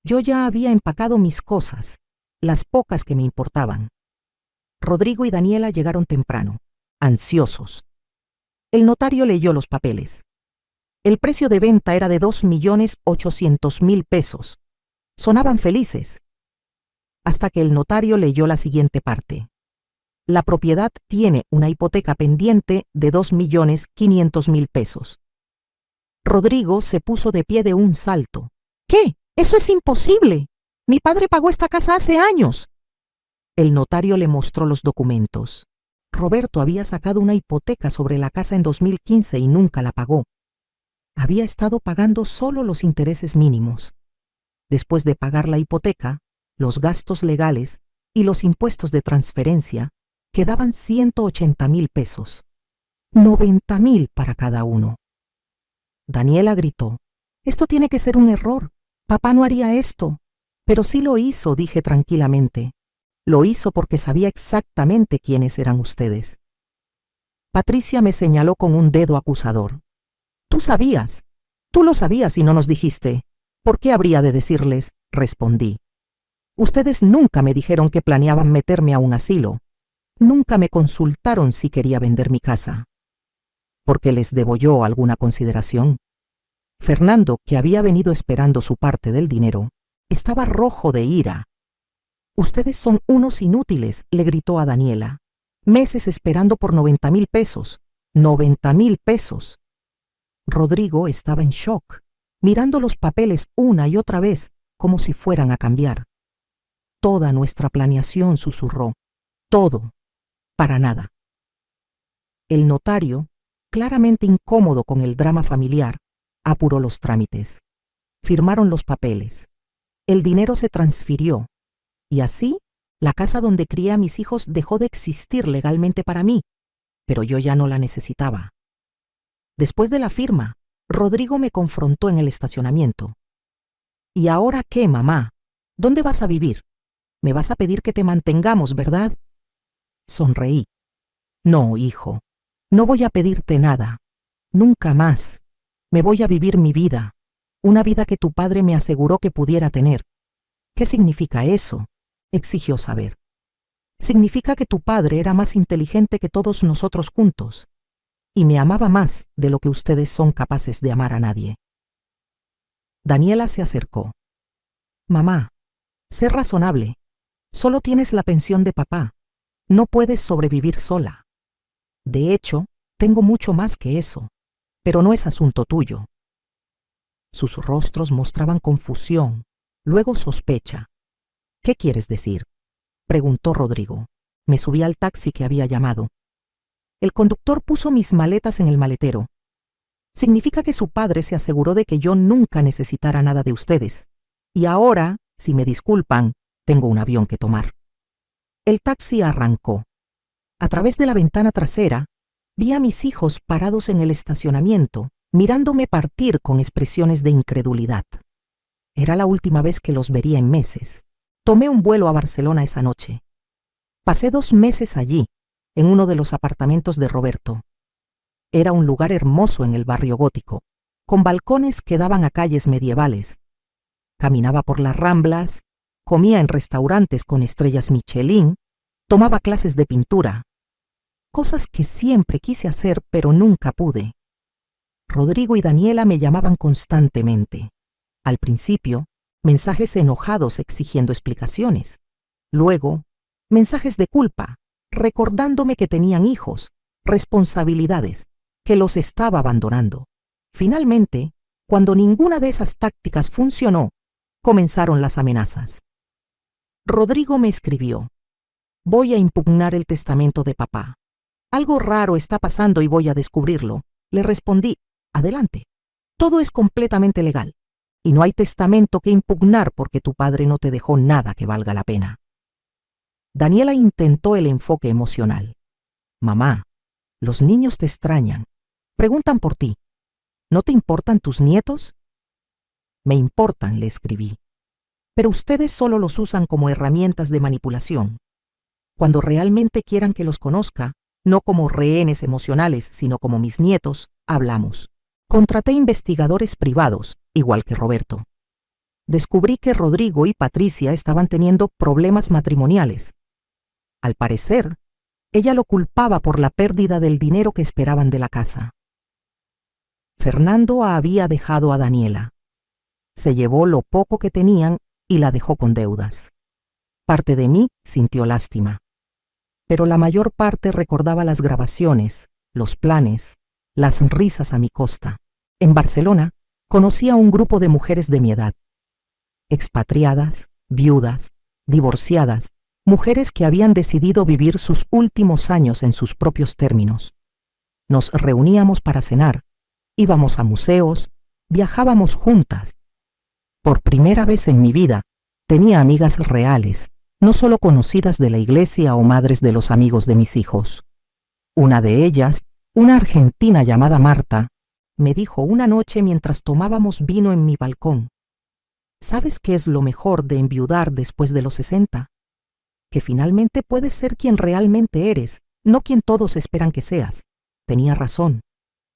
Speaker 1: Yo ya había empacado mis cosas, las pocas que me importaban. Rodrigo y Daniela llegaron temprano, ansiosos. El notario leyó los papeles. El precio de venta era de 2.800.000 pesos. Sonaban felices. Hasta que el notario leyó la siguiente parte. La propiedad tiene una hipoteca pendiente de 2.500.000 pesos. Rodrigo se puso de pie de un salto. «¿Qué? ¡Eso es imposible! Mi padre pagó esta casa hace años». El notario le mostró los documentos. Roberto había sacado una hipoteca sobre la casa en 2015 y nunca la pagó. Había estado pagando solo los intereses mínimos. Después de pagar la hipoteca, los gastos legales, y los impuestos de transferencia quedaban 180,000 pesos, 90,000 para cada uno. Daniela gritó: «Esto tiene que ser un error. Papá no haría esto». «Pero sí lo hizo», dije tranquilamente. «Lo hizo porque sabía exactamente quiénes eran ustedes». Patricia me señaló con un dedo acusador. «Tú sabías. Tú lo sabías y no nos dijiste». «¿Por qué habría de decirles?», respondí. «Ustedes nunca me dijeron que planeaban meterme a un asilo. Nunca me consultaron si quería vender mi casa». ¿Por qué les debo yo alguna consideración? Fernando, que había venido esperando su parte del dinero, estaba rojo de ira. «Ustedes son unos inútiles», le gritó a Daniela. «Meses esperando por 90,000 pesos. 90,000 pesos». Rodrigo estaba en shock, mirando los papeles una y otra vez, como si fueran a cambiar. «Toda nuestra planeación», susurró. «Todo. Para nada». El notario, claramente incómodo con el drama familiar, apuró los trámites. Firmaron los papeles. El dinero se transfirió. Y así, la casa donde crié a mis hijos dejó de existir legalmente para mí, pero yo ya no la necesitaba. Después de la firma, Rodrigo me confrontó en el estacionamiento. «¿Y ahora qué, mamá? ¿Dónde vas a vivir? Me vas a pedir que te mantengamos, ¿verdad?». Sonreí. «No, hijo, no voy a pedirte nada. Nunca más. Me voy a vivir mi vida, una vida que tu padre me aseguró que pudiera tener». «¿Qué significa eso?», exigió saber. «Significa que tu padre era más inteligente que todos nosotros juntos y me amaba más de lo que ustedes son capaces de amar a nadie». Daniela se acercó. «Mamá, sé razonable. Solo tienes la pensión de papá. No puedes sobrevivir sola. De hecho, tengo mucho más que eso, pero no es asunto tuyo». Sus rostros mostraban confusión, luego sospecha. «¿Qué quieres decir?», preguntó Rodrigo. Me subí al taxi que había llamado. El conductor puso mis maletas en el maletero. «Significa que su padre se aseguró de que yo nunca necesitara nada de ustedes. Y ahora, si me disculpan, tengo un avión que tomar». El taxi arrancó. A través de la ventana trasera, vi a mis hijos parados en el estacionamiento, mirándome partir con expresiones de incredulidad. Era la última vez que los vería en meses. Tomé un vuelo a Barcelona esa noche. Pasé 2 meses allí, en uno de los apartamentos de Roberto. Era un lugar hermoso en el barrio gótico, con balcones que daban a calles medievales. Caminaba por las Ramblas, comía en restaurantes con estrellas Michelin, tomaba clases de pintura. Cosas que siempre quise hacer, pero nunca pude. Rodrigo y Daniela me llamaban constantemente. Al principio, mensajes enojados exigiendo explicaciones. Luego, mensajes de culpa, recordándome que tenían hijos, responsabilidades, que los estaba abandonando. Finalmente, cuando ninguna de esas tácticas funcionó, comenzaron las amenazas. Rodrigo me escribió: «Voy a impugnar el testamento de papá. Algo raro está pasando y voy a descubrirlo». Le respondí: «Adelante. Todo es completamente legal. Y no hay testamento que impugnar porque tu padre no te dejó nada que valga la pena». Daniela intentó el enfoque emocional. «Mamá, los niños te extrañan. Preguntan por ti. ¿No te importan tus nietos?». «Me importan», le escribí. «Pero ustedes solo los usan como herramientas de manipulación. Cuando realmente quieran que los conozca, no como rehenes emocionales, sino como mis nietos, hablamos». Contraté investigadores privados, igual que Roberto. Descubrí que Rodrigo y Patricia estaban teniendo problemas matrimoniales. Al parecer, ella lo culpaba por la pérdida del dinero que esperaban de la casa. Fernando había dejado a Daniela. Se llevó lo poco que tenían y la dejó con deudas. Parte de mí sintió lástima, pero la mayor parte recordaba las grabaciones, los planes, las risas a mi costa. En Barcelona, conocí a un grupo de mujeres de mi edad. Expatriadas, viudas, divorciadas, mujeres que habían decidido vivir sus últimos años en sus propios términos. Nos reuníamos para cenar, íbamos a museos, viajábamos juntas. Por primera vez en mi vida, tenía amigas reales, no solo conocidas de la iglesia o madres de los amigos de mis hijos. Una de ellas, una argentina llamada Marta, me dijo una noche mientras tomábamos vino en mi balcón: ¿sabes qué es lo mejor de enviudar después de los 60? Que finalmente puedes ser quien realmente eres, no quien todos esperan que seas. Tenía razón.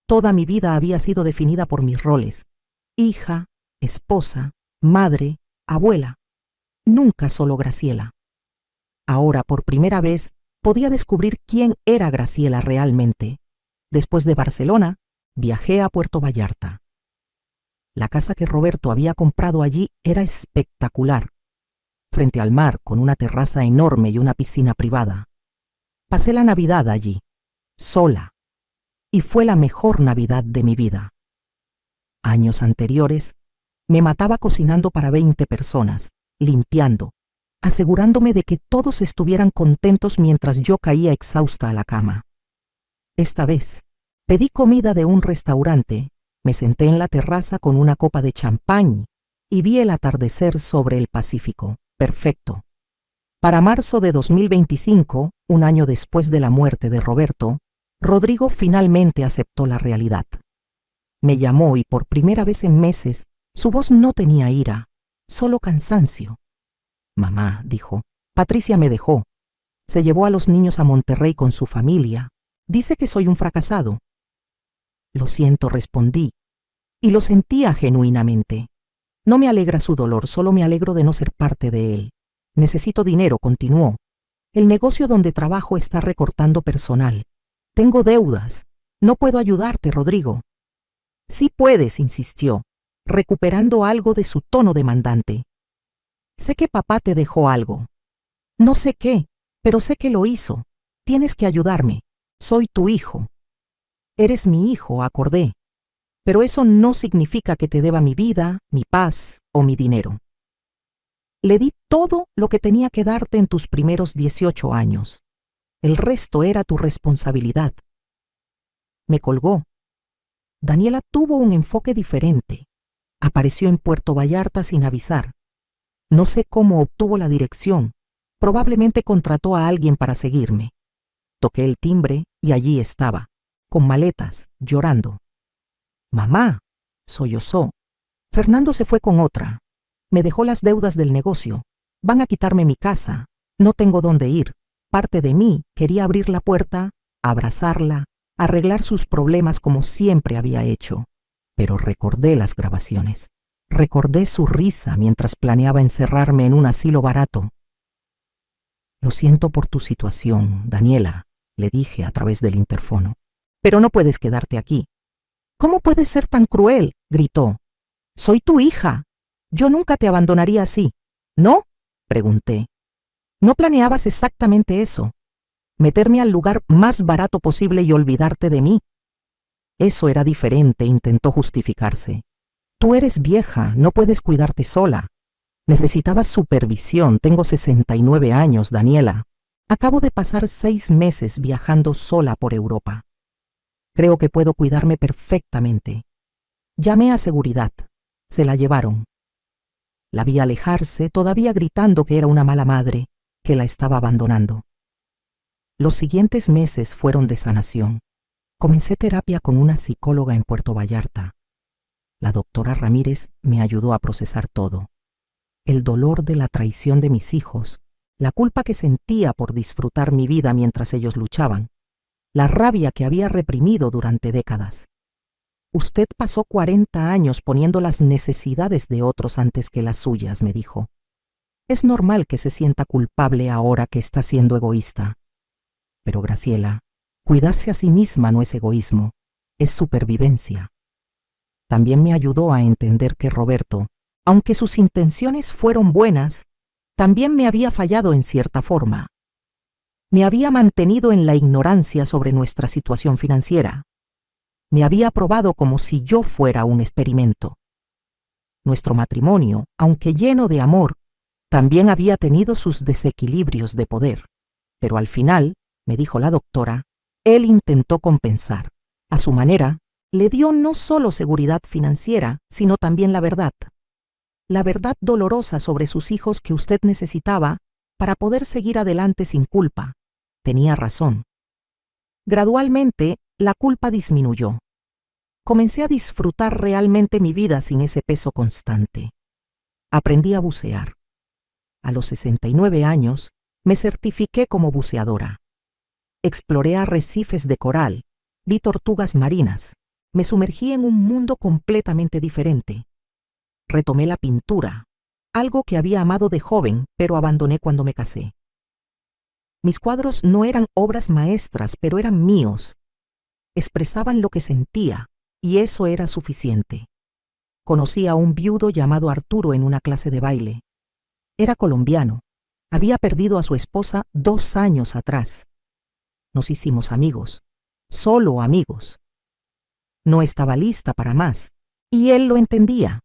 Speaker 1: Toda mi vida había sido definida por mis roles: hija, esposa, madre, abuela. Nunca solo Graciela. Ahora, por primera vez, podía descubrir quién era Graciela realmente. Después de Barcelona, viajé a Puerto Vallarta. La casa que Roberto había comprado allí era espectacular, frente al mar, con una terraza enorme y una piscina privada. Pasé la Navidad allí, sola, y fue la mejor Navidad de mi vida. Años anteriores, me mataba cocinando para 20 personas, limpiando, asegurándome de que todos estuvieran contentos mientras yo caía exhausta a la cama. Esta vez, pedí comida de un restaurante, me senté en la terraza con una copa de champán y vi el atardecer sobre el Pacífico. Perfecto. Para marzo de 2025, un año después de la muerte de Roberto, Rodrigo finalmente aceptó la realidad. Me llamó y por primera vez en meses, su voz no tenía ira, solo cansancio. Mamá, dijo, Patricia me dejó. Se llevó a los niños a Monterrey con su familia. Dice que soy un fracasado. Lo siento, respondí, y lo sentía genuinamente. No me alegra su dolor, solo me alegro de no ser parte de él. Necesito dinero, continuó. El negocio donde trabajo está recortando personal. Tengo deudas. No puedo ayudarte, Rodrigo. Sí puedes, insistió, recuperando algo de su tono demandante. Sé que papá te dejó algo. No sé qué, pero sé que lo hizo. Tienes que ayudarme. Soy tu hijo. Eres mi hijo, acordé. Pero eso no significa que te deba mi vida, mi paz o mi dinero. Le di todo lo que tenía que darte en tus primeros 18 años. El resto era tu responsabilidad. Me colgó. Daniela tuvo un enfoque diferente. Apareció en Puerto Vallarta sin avisar. No sé cómo obtuvo la dirección. Probablemente contrató a alguien para seguirme. Toqué el timbre y allí estaba, con maletas, llorando. Mamá, sollozó. Fernando se fue con otra. Me dejó las deudas del negocio. Van a quitarme mi casa. No tengo dónde ir. Parte de mí quería abrir la puerta, abrazarla, arreglar sus problemas como siempre había hecho. Pero recordé las grabaciones. Recordé su risa mientras planeaba encerrarme en un asilo barato. Lo siento por tu situación, Daniela, le dije a través del interfono. Pero no puedes quedarte aquí. ¿Cómo puedes ser tan cruel?, gritó. Soy tu hija. Yo nunca te abandonaría así. ¿No?, pregunté. No planeabas exactamente eso. Meterme al lugar más barato posible y olvidarte de mí. Eso era diferente, intentó justificarse. Tú eres vieja, no puedes cuidarte sola. Necesitabas supervisión, tengo 69 años, Daniela. Acabo de pasar 6 meses viajando sola por Europa. Creo que puedo cuidarme perfectamente. Llamé a seguridad. Se la llevaron. La vi alejarse, todavía gritando que era una mala madre, que la estaba abandonando. Los siguientes meses fueron de sanación. Comencé terapia con una psicóloga en Puerto Vallarta. La doctora Ramírez me ayudó a procesar todo. El dolor de la traición de mis hijos, la culpa que sentía por disfrutar mi vida mientras ellos luchaban, la rabia que había reprimido durante décadas. Usted pasó 40 años poniendo las necesidades de otros antes que las suyas, me dijo. Es normal que se sienta culpable ahora que está siendo egoísta. Pero Graciela, cuidarse a sí misma no es egoísmo, es supervivencia. También me ayudó a entender que Roberto, aunque sus intenciones fueron buenas, también me había fallado en cierta forma. Me había mantenido en la ignorancia sobre nuestra situación financiera. Me había probado como si yo fuera un experimento. Nuestro matrimonio, aunque lleno de amor, también había tenido sus desequilibrios de poder. Pero al final, me dijo la doctora, él intentó compensar. A su manera, le dio no solo seguridad financiera, sino también la verdad. La verdad dolorosa sobre sus hijos que usted necesitaba para poder seguir adelante sin culpa. Tenía razón. Gradualmente, la culpa disminuyó. Comencé a disfrutar realmente mi vida sin ese peso constante. Aprendí a bucear. A los 69 años, me certifiqué como buceadora. Exploré arrecifes de coral, vi tortugas marinas, me sumergí en un mundo completamente diferente. Retomé la pintura, algo que había amado de joven, pero abandoné cuando me casé. Mis cuadros no eran obras maestras, pero eran míos. Expresaban lo que sentía, y eso era suficiente. Conocí a un viudo llamado Arturo en una clase de baile. Era colombiano. Había perdido a su esposa 2 años atrás. Nos hicimos amigos, solo amigos. No estaba lista para más, y él lo entendía.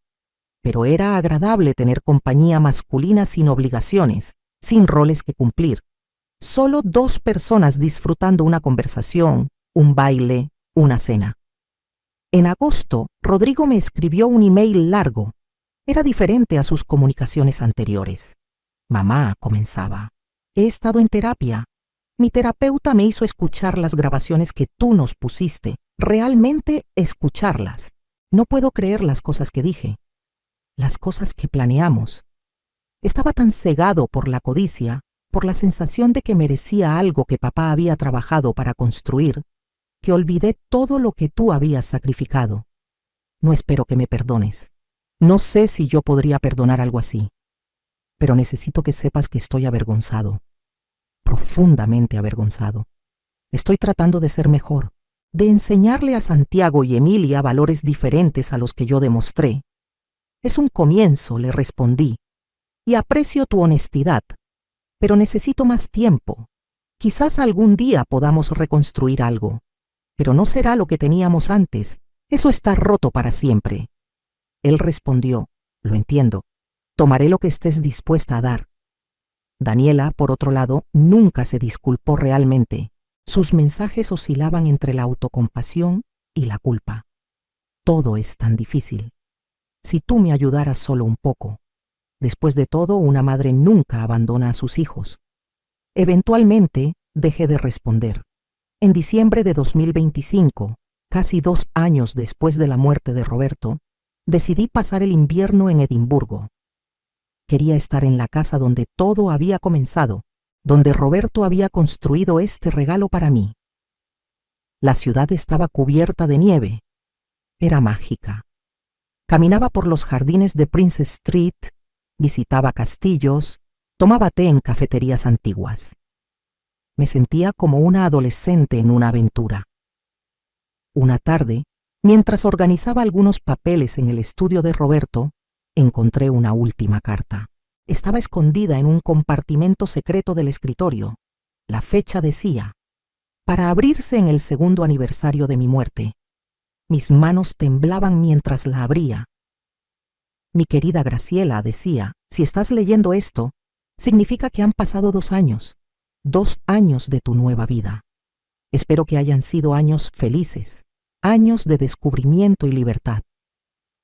Speaker 1: Pero era agradable tener compañía masculina sin obligaciones, sin roles que cumplir. Solo 2 personas disfrutando una conversación, un baile, una cena. En agosto, Rodrigo me escribió un email largo. Era diferente a sus comunicaciones anteriores. Mamá, comenzaba. He estado en terapia. Mi terapeuta me hizo escuchar las grabaciones que tú nos pusiste. Realmente escucharlas. No puedo creer las cosas que dije. Las cosas que planeamos. Estaba tan cegado por la codicia, por la sensación de que merecía algo que papá había trabajado para construir, que olvidé todo lo que tú habías sacrificado. No espero que me perdones. No sé si yo podría perdonar algo así, pero necesito que sepas que estoy avergonzado, profundamente avergonzado. Estoy tratando de ser mejor, de enseñarle a Santiago y Emilia valores diferentes a los que yo demostré. Es un comienzo, le respondí, y aprecio tu honestidad, pero necesito más tiempo. Quizás algún día podamos reconstruir algo, pero no será lo que teníamos antes. Eso está roto para siempre. Él respondió, lo entiendo, tomaré lo que estés dispuesta a dar. Daniela, por otro lado, nunca se disculpó realmente. Sus mensajes oscilaban entre la autocompasión y la culpa. Todo es tan difícil. Si tú me ayudaras solo un poco. Después de todo, una madre nunca abandona a sus hijos. Eventualmente, dejé de responder. En diciembre de 2025, casi 2 años después de la muerte de Roberto, decidí pasar el invierno en Edimburgo. Quería estar en la casa donde todo había comenzado, donde Roberto había construido este regalo para mí. La ciudad estaba cubierta de nieve. Era mágica. Caminaba por los jardines de Prince Street, visitaba castillos, tomaba té en cafeterías antiguas. Me sentía como una adolescente en una aventura. Una tarde, mientras organizaba algunos papeles en el estudio de Roberto, encontré una última carta. Estaba escondida en un compartimento secreto del escritorio. La fecha decía, para abrirse en el 2º aniversario de mi muerte. Mis manos temblaban mientras la abría. Mi querida Graciela, decía, si estás leyendo esto, significa que han pasado 2 años. 2 años de tu nueva vida. Espero que hayan sido años felices, años de descubrimiento y libertad.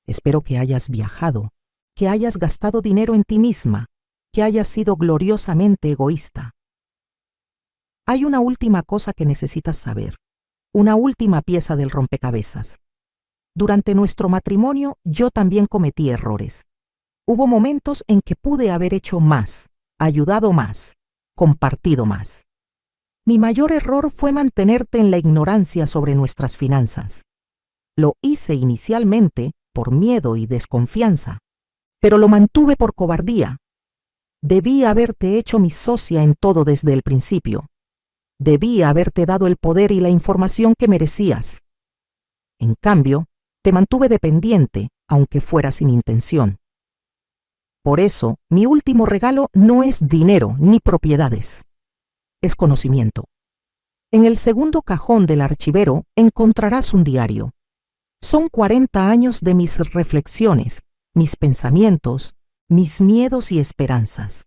Speaker 1: Espero que hayas viajado, que hayas gastado dinero en ti misma, que hayas sido gloriosamente egoísta. Hay una última cosa que necesitas saber, una última pieza del rompecabezas. Durante nuestro matrimonio yo también cometí errores. Hubo momentos en que pude haber hecho más, ayudado más, compartido más. Mi mayor error fue mantenerte en la ignorancia sobre nuestras finanzas. Lo hice inicialmente por miedo y desconfianza, pero lo mantuve por cobardía. Debí haberte hecho mi socia en todo desde el principio. Debí haberte dado el poder y la información que merecías. En cambio, te mantuve dependiente, aunque fuera sin intención. Por eso, mi último regalo no es dinero ni propiedades. Es conocimiento. En el 2º cajón del archivero encontrarás un diario. Son 40 años de mis reflexiones, mis pensamientos, mis miedos y esperanzas.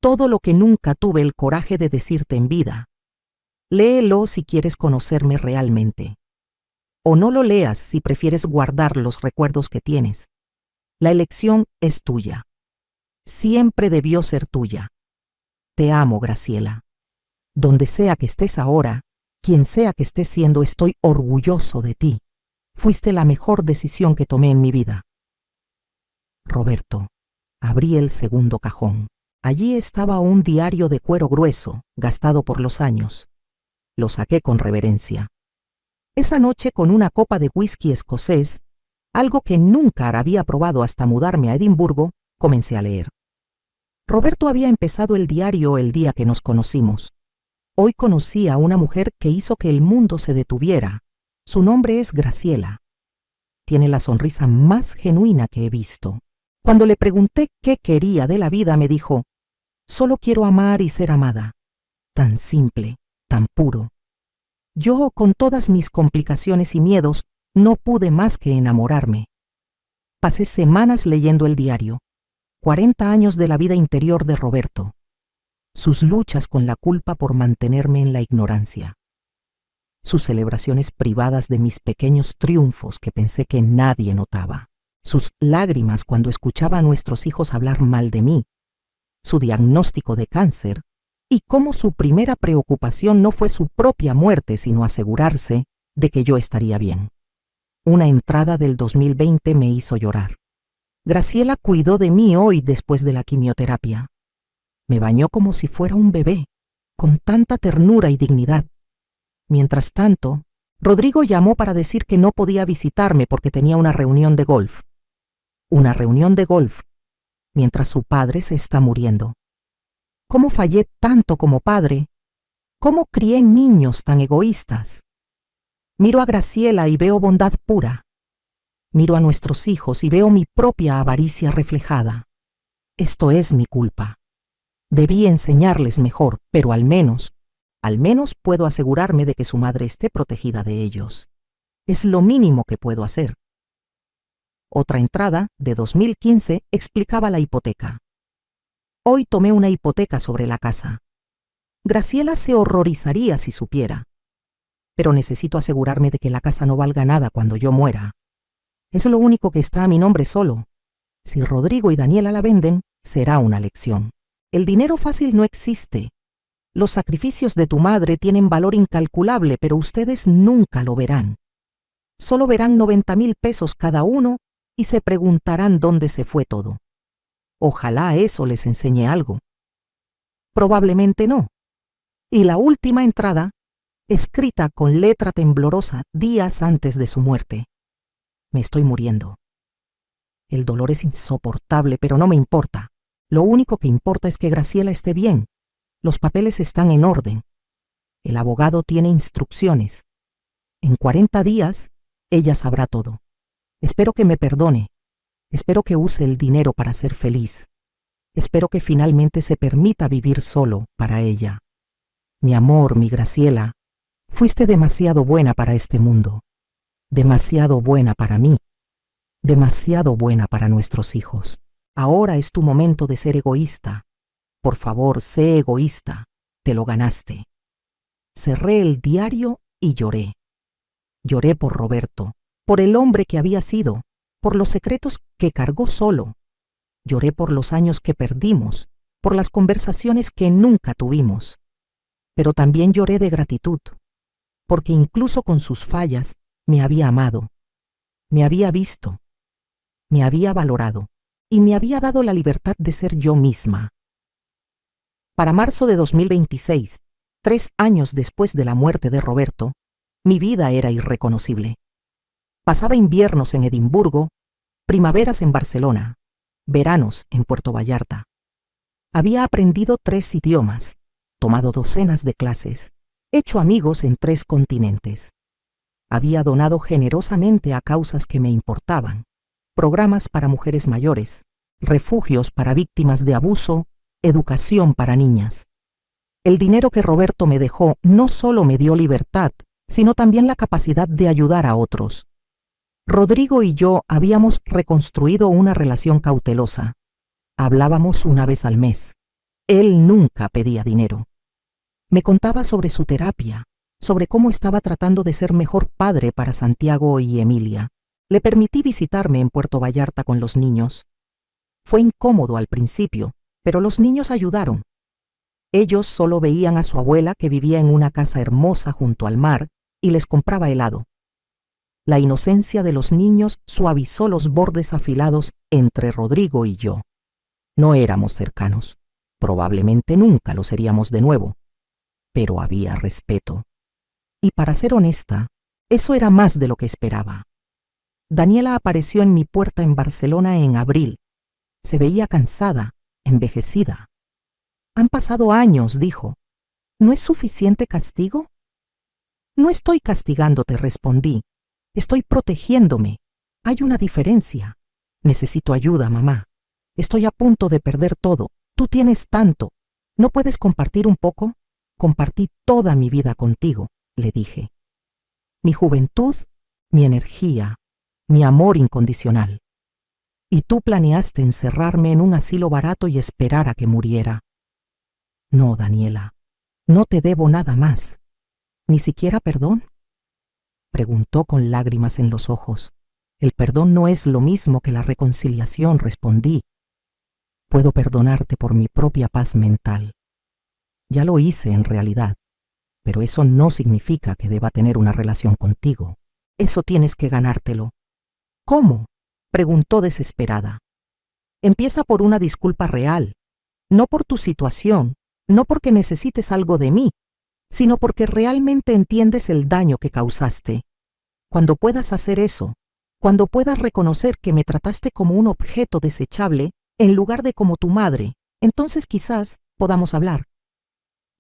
Speaker 1: Todo lo que nunca tuve el coraje de decirte en vida. Léelo si quieres conocerme realmente. O no lo leas si prefieres guardar los recuerdos que tienes. La elección es tuya. Siempre debió ser tuya. Te amo, Graciela. Donde sea que estés ahora, quien sea que estés siendo, estoy orgulloso de ti. Fuiste la mejor decisión que tomé en mi vida. Roberto. Abrí el segundo cajón. Allí estaba un diario de cuero grueso, gastado por los años. Lo saqué con reverencia. Esa noche, con una copa de whisky escocés, algo que nunca había probado hasta mudarme a Edimburgo, comencé a leer. Roberto había empezado el diario el día que nos conocimos. Hoy conocí a una mujer que hizo que el mundo se detuviera. Su nombre es Graciela. Tiene la sonrisa más genuina que he visto. Cuando le pregunté qué quería de la vida, me dijo: solo quiero amar y ser amada. Tan simple, tan puro. Yo, con todas mis complicaciones y miedos, no pude más que enamorarme. Pasé semanas leyendo el diario. 40 años de la vida interior de Roberto. Sus luchas con la culpa por mantenerme en la ignorancia. Sus celebraciones privadas de mis pequeños triunfos que pensé que nadie notaba. Sus lágrimas cuando escuchaba a nuestros hijos hablar mal de mí. Su diagnóstico de cáncer. Y cómo su primera preocupación no fue su propia muerte, sino asegurarse de que yo estaría bien. Una entrada del 2020 me hizo llorar. Graciela cuidó de mí hoy después de la quimioterapia. Me bañó como si fuera un bebé, con tanta ternura y dignidad. Mientras tanto, Rodrigo llamó para decir que no podía visitarme porque tenía una reunión de golf. Una reunión de golf, mientras su padre se está muriendo. ¿Cómo fallé tanto como padre? ¿Cómo crié niños tan egoístas? Miro a Graciela y veo bondad pura. Miro a nuestros hijos y veo mi propia avaricia reflejada. Esto es mi culpa. Debí enseñarles mejor, pero al menos puedo asegurarme de que su madre esté protegida de ellos. Es lo mínimo que puedo hacer. Otra entrada, de 2015, explicaba la hipoteca. Hoy tomé una hipoteca sobre la casa. Graciela se horrorizaría si supiera. Pero necesito asegurarme de que la casa no valga nada cuando yo muera. Es lo único que está a mi nombre solo. Si Rodrigo y Daniela la venden, será una lección. El dinero fácil no existe. Los sacrificios de tu madre tienen valor incalculable, pero ustedes nunca lo verán. Solo verán 90,000 pesos cada uno y se preguntarán dónde se fue todo. Ojalá eso les enseñe algo. Probablemente no. Y la última entrada, escrita con letra temblorosa días antes de su muerte. Me estoy muriendo. El dolor es insoportable, pero no me importa. Lo único que importa es que Graciela esté bien. Los papeles están en orden. El abogado tiene instrucciones. En 40 días, ella sabrá todo. Espero que me perdone. Espero que use el dinero para ser feliz. Espero que finalmente se permita vivir solo para ella. Mi amor, mi Graciela, fuiste demasiado buena para este mundo. Demasiado buena para mí. Demasiado buena para nuestros hijos. Ahora es tu momento de ser egoísta. Por favor, sé egoísta. Te lo ganaste. Cerré el diario y lloré. Lloré por Roberto, por el hombre que había sido, por los secretos que cargó solo. Lloré por los años que perdimos, por las conversaciones que nunca tuvimos. Pero también lloré de gratitud, porque incluso con sus fallas me había amado, me había visto, me había valorado y me había dado la libertad de ser yo misma. Para marzo de 2026, 3 años después de la muerte de Roberto, mi vida era irreconocible. Pasaba inviernos en Edimburgo, primaveras en Barcelona, veranos en Puerto Vallarta. Había aprendido 3 idiomas, tomado docenas de clases, hecho amigos en 3 continentes. Había donado generosamente a causas que me importaban, programas para mujeres mayores, refugios para víctimas de abuso, educación para niñas. El dinero que Roberto me dejó no solo me dio libertad, sino también la capacidad de ayudar a otros. Rodrigo y yo habíamos reconstruido una relación cautelosa. Hablábamos una vez al mes. Él nunca pedía dinero. Me contaba sobre su terapia, sobre cómo estaba tratando de ser mejor padre para Santiago y Emilia. Le permití visitarme en Puerto Vallarta con los niños. Fue incómodo al principio, pero los niños ayudaron. Ellos solo veían a su abuela, que vivía en una casa hermosa junto al mar, y les compraba helado. La inocencia de los niños suavizó los bordes afilados entre Rodrigo y yo. No éramos cercanos. Probablemente nunca lo seríamos de nuevo. Pero había respeto. Y para ser honesta, eso era más de lo que esperaba. Daniela apareció en mi puerta en Barcelona en abril. Se veía cansada, envejecida. Han pasado años, dijo. ¿No es suficiente castigo? No estoy castigándote, respondí. Estoy protegiéndome. Hay una diferencia. Necesito ayuda, mamá. Estoy a punto de perder todo. Tú tienes tanto. ¿No puedes compartir un poco? Compartí toda mi vida contigo, le dije. Mi juventud, mi energía, mi amor incondicional. Y tú planeaste encerrarme en un asilo barato y esperar a que muriera. No, Daniela, no te debo nada más. ¿Ni siquiera perdón? Preguntó con lágrimas en los ojos. El perdón no es lo mismo que la reconciliación, respondí. Puedo perdonarte por mi propia paz mental. Ya lo hice en realidad, pero eso no significa que deba tener una relación contigo. Eso tienes que ganártelo. ¿Cómo?, preguntó desesperada. Empieza por una disculpa real, no por tu situación, no porque necesites algo de mí, sino porque realmente entiendes el daño que causaste. Cuando puedas hacer eso, cuando puedas reconocer que me trataste como un objeto desechable en lugar de como tu madre, entonces quizás podamos hablar.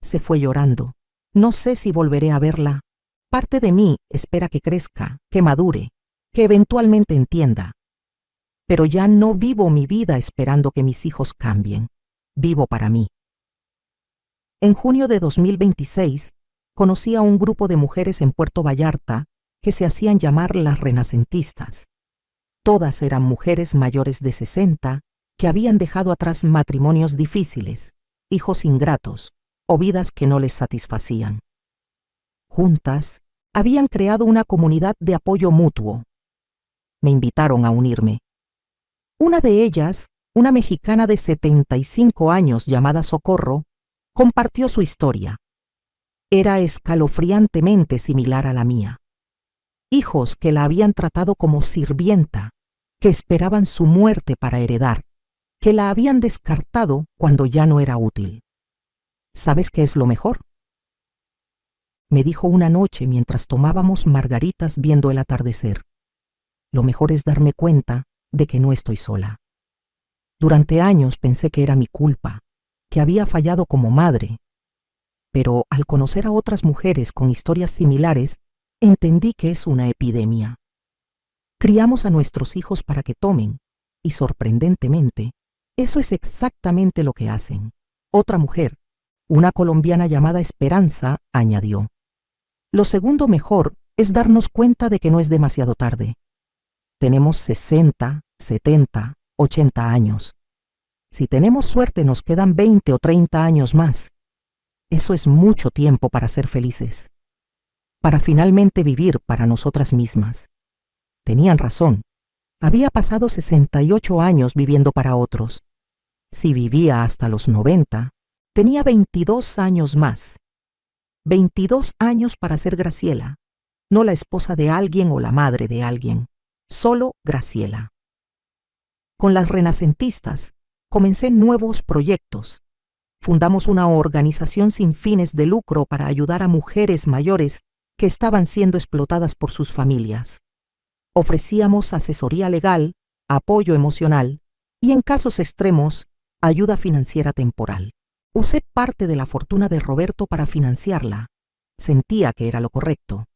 Speaker 1: Se fue llorando. No sé si volveré a verla. Parte de mí espera que crezca, que madure, que eventualmente entienda. Pero ya no vivo mi vida esperando que mis hijos cambien. Vivo para mí. En junio de 2026, conocí a un grupo de mujeres en Puerto Vallarta que se hacían llamar las renacentistas. Todas eran mujeres mayores de 60 que habían dejado atrás matrimonios difíciles, hijos ingratos o vidas que no les satisfacían. Juntas, habían creado una comunidad de apoyo mutuo. Me invitaron a unirme. Una de ellas, una mexicana de 75 años llamada Socorro, compartió su historia. Era escalofriantemente similar a la mía. Hijos que la habían tratado como sirvienta, que esperaban su muerte para heredar, que la habían descartado cuando ya no era útil. ¿Sabes qué es lo mejor?, me dijo una noche mientras tomábamos margaritas viendo el atardecer. Lo mejor es darme cuenta de que no estoy sola. Durante años pensé que era mi culpa, que había fallado como madre. Pero al conocer a otras mujeres con historias similares, entendí que es una epidemia. Criamos a nuestros hijos para que tomen, y sorprendentemente, eso es exactamente lo que hacen. Otra mujer, una colombiana llamada Esperanza, añadió: lo segundo mejor es darnos cuenta de que no es demasiado tarde. Tenemos 60, 70, 80 años. Si tenemos suerte nos quedan 20 o 30 años más. Eso es mucho tiempo para ser felices, para finalmente vivir para nosotras mismas. Tenían razón. Había pasado 68 años viviendo para otros. Si vivía hasta los 90, tenía 22 años más. 22 años para ser Graciela, no la esposa de alguien o la madre de alguien, solo Graciela. Con las renacentistas comencé nuevos proyectos. Fundamos una organización sin fines de lucro para ayudar a mujeres mayores que estaban siendo explotadas por sus familias. Ofrecíamos asesoría legal, apoyo emocional y, en casos extremos, ayuda financiera temporal. Usé parte de la fortuna de Roberto para financiarla. Sentía que era lo correcto.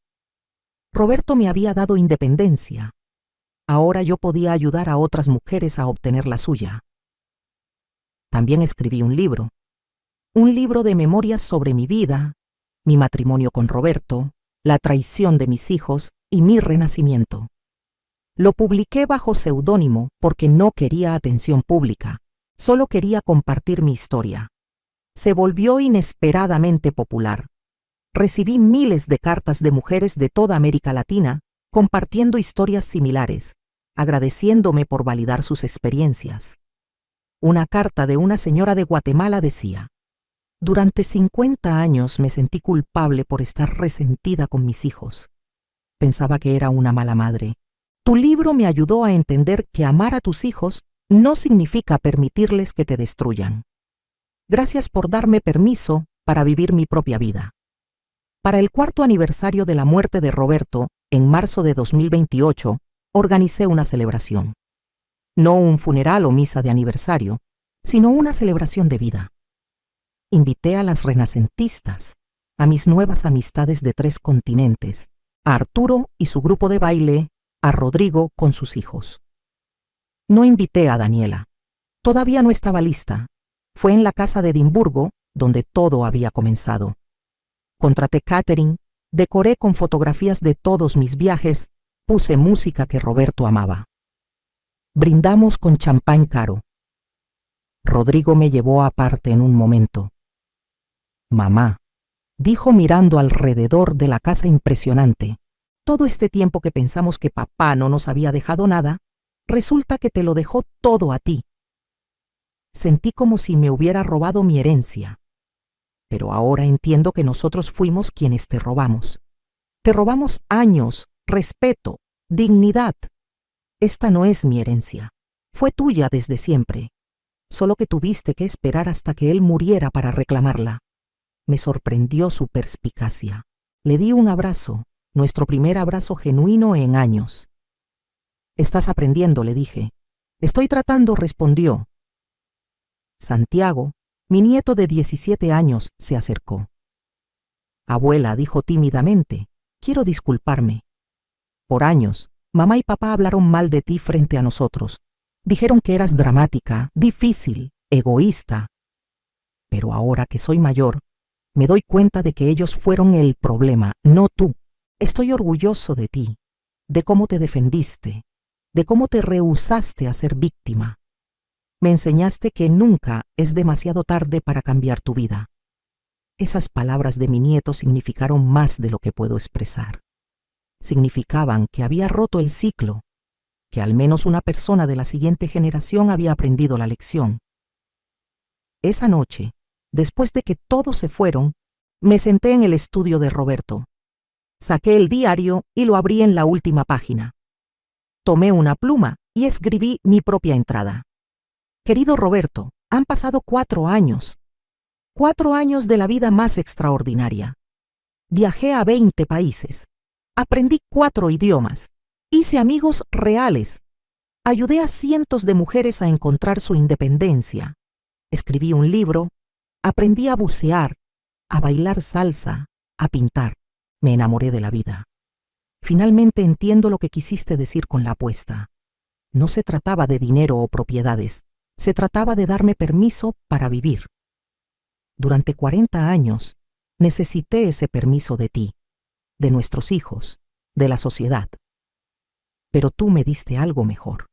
Speaker 1: Roberto me había dado independencia. Ahora yo podía ayudar a otras mujeres a obtener la suya. También escribí un libro de memorias sobre mi vida, mi matrimonio con Roberto, la traición de mis hijos y mi renacimiento. Lo publiqué bajo seudónimo porque no quería atención pública, solo quería compartir mi historia. Se volvió inesperadamente popular. Recibí miles de cartas de mujeres de toda América Latina compartiendo historias similares, agradeciéndome por validar sus experiencias. Una carta de una señora de Guatemala decía: Durante 50 años me sentí culpable por estar resentida con mis hijos. Pensaba que era una mala madre. Tu libro me ayudó a entender que amar a tus hijos no significa permitirles que te destruyan. Gracias por darme permiso para vivir mi propia vida. Para el 4º aniversario de la muerte de Roberto, en marzo de 2028, organicé una celebración. No un funeral o misa de aniversario, sino una celebración de vida. Invité a las renacentistas, a mis nuevas amistades de 3 continentes, a Arturo y su grupo de baile, a Rodrigo con sus hijos. No invité a Daniela. Todavía no estaba lista. Fue en la casa de Edimburgo donde todo había comenzado. Contraté catering, decoré con fotografías de todos mis viajes, puse música que Roberto amaba. Brindamos con champán caro. Rodrigo me llevó aparte en un momento. Mamá, dijo mirando alrededor de la casa impresionante, todo este tiempo que pensamos que papá no nos había dejado nada, resulta que te lo dejó todo a ti. Sentí como si me hubiera robado mi herencia. Pero ahora entiendo que nosotros fuimos quienes te robamos. Te robamos años, respeto, dignidad. Esta no es mi herencia. Fue tuya desde siempre. Solo que tuviste que esperar hasta que él muriera para reclamarla. Me sorprendió su perspicacia. Le di un abrazo, nuestro primer abrazo genuino en años. Estás aprendiendo, le dije. Estoy tratando, respondió. Santiago, mi nieto de 17 años, se acercó. Abuela, dijo tímidamente, quiero disculparme. Por años, mamá y papá hablaron mal de ti frente a nosotros. Dijeron que eras dramática, difícil, egoísta. Pero ahora que soy mayor, me doy cuenta de que ellos fueron el problema, no tú. Estoy orgulloso de ti, de cómo te defendiste, de cómo te rehusaste a ser víctima. Me enseñaste que nunca es demasiado tarde para cambiar tu vida. Esas palabras de mi nieto significaron más de lo que puedo expresar. Significaban que había roto el ciclo, que al menos una persona de la siguiente generación había aprendido la lección. Esa noche, después de que todos se fueron, me senté en el estudio de Roberto. Saqué el diario y lo abrí en la última página. Tomé una pluma y escribí mi propia entrada. Querido Roberto, han pasado 4 años. 4 años de la vida más extraordinaria. Viajé a 20 países. Aprendí 4 idiomas. Hice amigos reales. Ayudé a cientos de mujeres a encontrar su independencia. Escribí un libro. Aprendí a bucear, a bailar salsa, a pintar. Me enamoré de la vida. Finalmente entiendo lo que quisiste decir con la apuesta. No se trataba de dinero o propiedades. Se trataba de darme permiso para vivir. Durante 40 años necesité ese permiso de ti, de nuestros hijos, de la sociedad. Pero tú me diste algo mejor.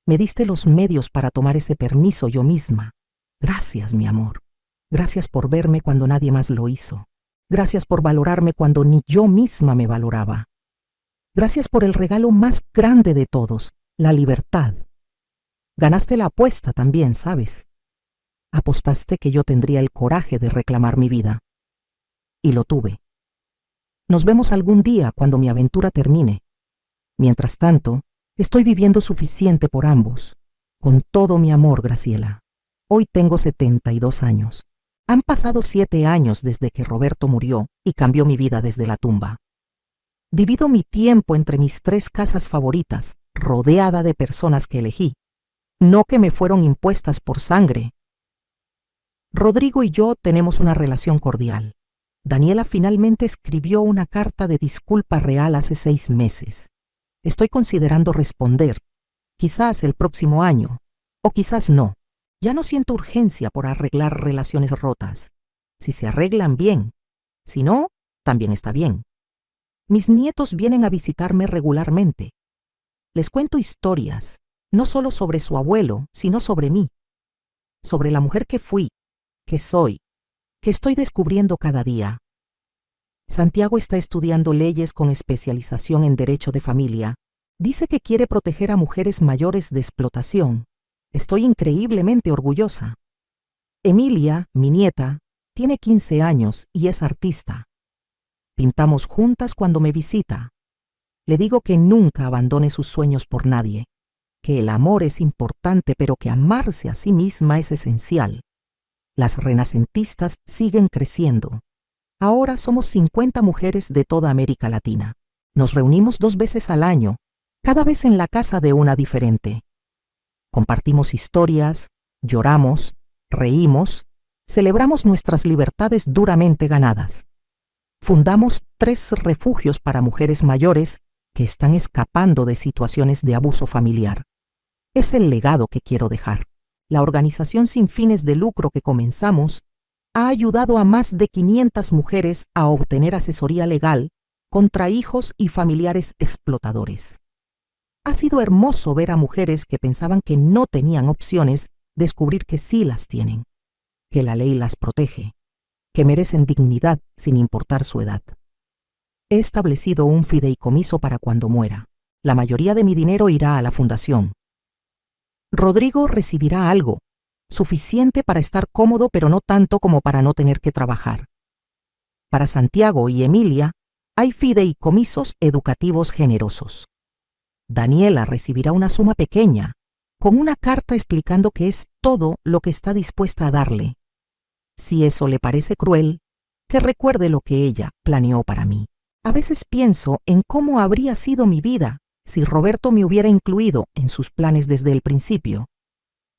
Speaker 1: Me diste los medios para tomar ese permiso yo misma. Gracias, mi amor. Gracias por verme cuando nadie más lo hizo. Gracias por valorarme cuando ni yo misma me valoraba. Gracias por el regalo más grande de todos, la libertad. Ganaste la apuesta también, ¿sabes? Apostaste que yo tendría el coraje de reclamar mi vida. Y lo tuve. Nos vemos algún día cuando mi aventura termine. Mientras tanto, estoy viviendo suficiente por ambos. Con todo mi amor, Graciela. Hoy tengo 72 años. Han pasado 7 años desde que Roberto murió y cambió mi vida desde la tumba. Divido mi tiempo entre mis 3 casas favoritas, rodeada de personas que elegí, no que me fueron impuestas por sangre. Rodrigo y yo tenemos una relación cordial. Daniela finalmente escribió una carta de disculpa real hace 6 meses. Estoy considerando responder, quizás el próximo año, o quizás no. Ya no siento urgencia por arreglar relaciones rotas. Si se arreglan, bien. Si no, también está bien. Mis nietos vienen a visitarme regularmente. Les cuento historias, no solo sobre su abuelo, sino sobre mí. Sobre la mujer que fui, que soy, que estoy descubriendo cada día. Santiago está estudiando leyes con especialización en derecho de familia. Dice que quiere proteger a mujeres mayores de explotación. Estoy increíblemente orgullosa. Emilia, mi nieta, tiene 15 años y es artista. Pintamos juntas cuando me visita. Le digo que nunca abandone sus sueños por nadie, que el amor es importante, pero que amarse a sí misma es esencial. Las renacentistas siguen creciendo. Ahora somos 50 mujeres de toda América Latina. Nos reunimos 2 veces al año, cada vez en la casa de una diferente. Compartimos historias, lloramos, reímos, celebramos nuestras libertades duramente ganadas. Fundamos 3 refugios para mujeres mayores que están escapando de situaciones de abuso familiar. Es el legado que quiero dejar. La organización sin fines de lucro que comenzamos ha ayudado a más de 500 mujeres a obtener asesoría legal contra hijos y familiares explotadores. Ha sido hermoso ver a mujeres que pensaban que no tenían opciones descubrir que sí las tienen, que la ley las protege, que merecen dignidad sin importar su edad. He establecido un fideicomiso para cuando muera. La mayoría de mi dinero irá a la fundación. Rodrigo recibirá algo, suficiente para estar cómodo, pero no tanto como para no tener que trabajar. Para Santiago y Emilia hay fideicomisos educativos generosos. Daniela recibirá una suma pequeña, con una carta explicando que es todo lo que está dispuesta a darle. Si eso le parece cruel, que recuerde lo que ella planeó para mí. A veces pienso en cómo habría sido mi vida si Roberto me hubiera incluido en sus planes desde el principio,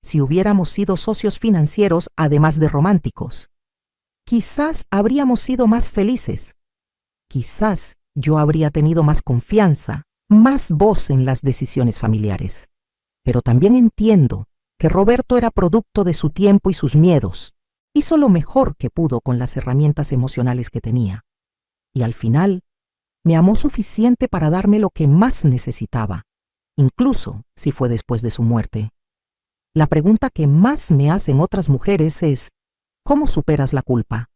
Speaker 1: si hubiéramos sido socios financieros además de románticos. Quizás habríamos sido más felices. Quizás yo habría tenido más confianza, más voz en las decisiones familiares. Pero también entiendo que Roberto era producto de su tiempo y sus miedos. Hizo lo mejor que pudo con las herramientas emocionales que tenía. Y al final, me amó suficiente para darme lo que más necesitaba, incluso si fue después de su muerte. La pregunta que más me hacen otras mujeres es, ¿cómo superas la culpa?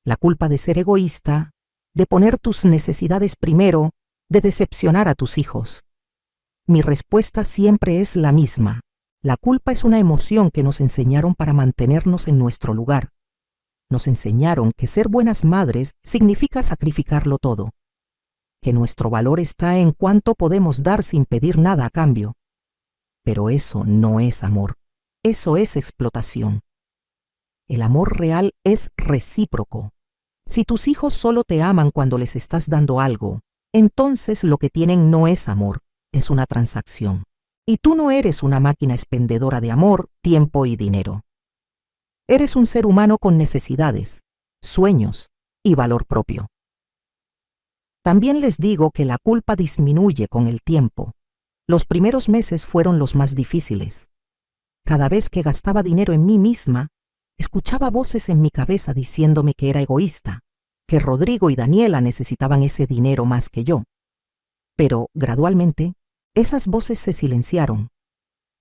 Speaker 1: La culpa de ser egoísta, de poner tus necesidades primero, de decepcionar a tus hijos. Mi respuesta siempre es la misma. La culpa es una emoción que nos enseñaron para mantenernos en nuestro lugar. Nos enseñaron que ser buenas madres significa sacrificarlo todo, que nuestro valor está en cuánto podemos dar sin pedir nada a cambio. Pero eso no es amor, eso es explotación. El amor real es recíproco. Si tus hijos solo te aman cuando les estás dando algo, entonces lo que tienen no es amor, es una transacción. Y tú no eres una máquina expendedora de amor, tiempo y dinero. Eres un ser humano con necesidades, sueños y valor propio. También les digo que la culpa disminuye con el tiempo. Los primeros meses fueron los más difíciles. Cada vez que gastaba dinero en mí misma, escuchaba voces en mi cabeza diciéndome que era egoísta, que Rodrigo y Daniela necesitaban ese dinero más que yo. Pero, gradualmente, esas voces se silenciaron.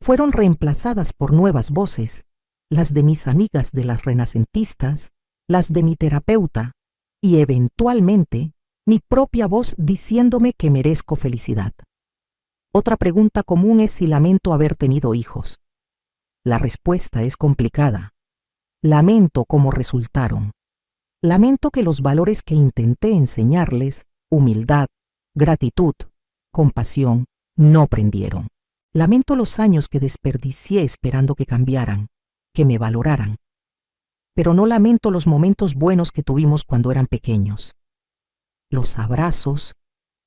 Speaker 1: Fueron reemplazadas por nuevas voces, las de mis amigas de las renacentistas, las de mi terapeuta, y eventualmente, mi propia voz diciéndome que merezco felicidad. Otra pregunta común es si lamento haber tenido hijos. La respuesta es complicada. Lamento cómo resultaron. Lamento que los valores que intenté enseñarles, humildad, gratitud, compasión, no prendieron. Lamento los años que desperdicié esperando que cambiaran, que me valoraran. Pero no lamento los momentos buenos que tuvimos cuando eran pequeños. Los abrazos,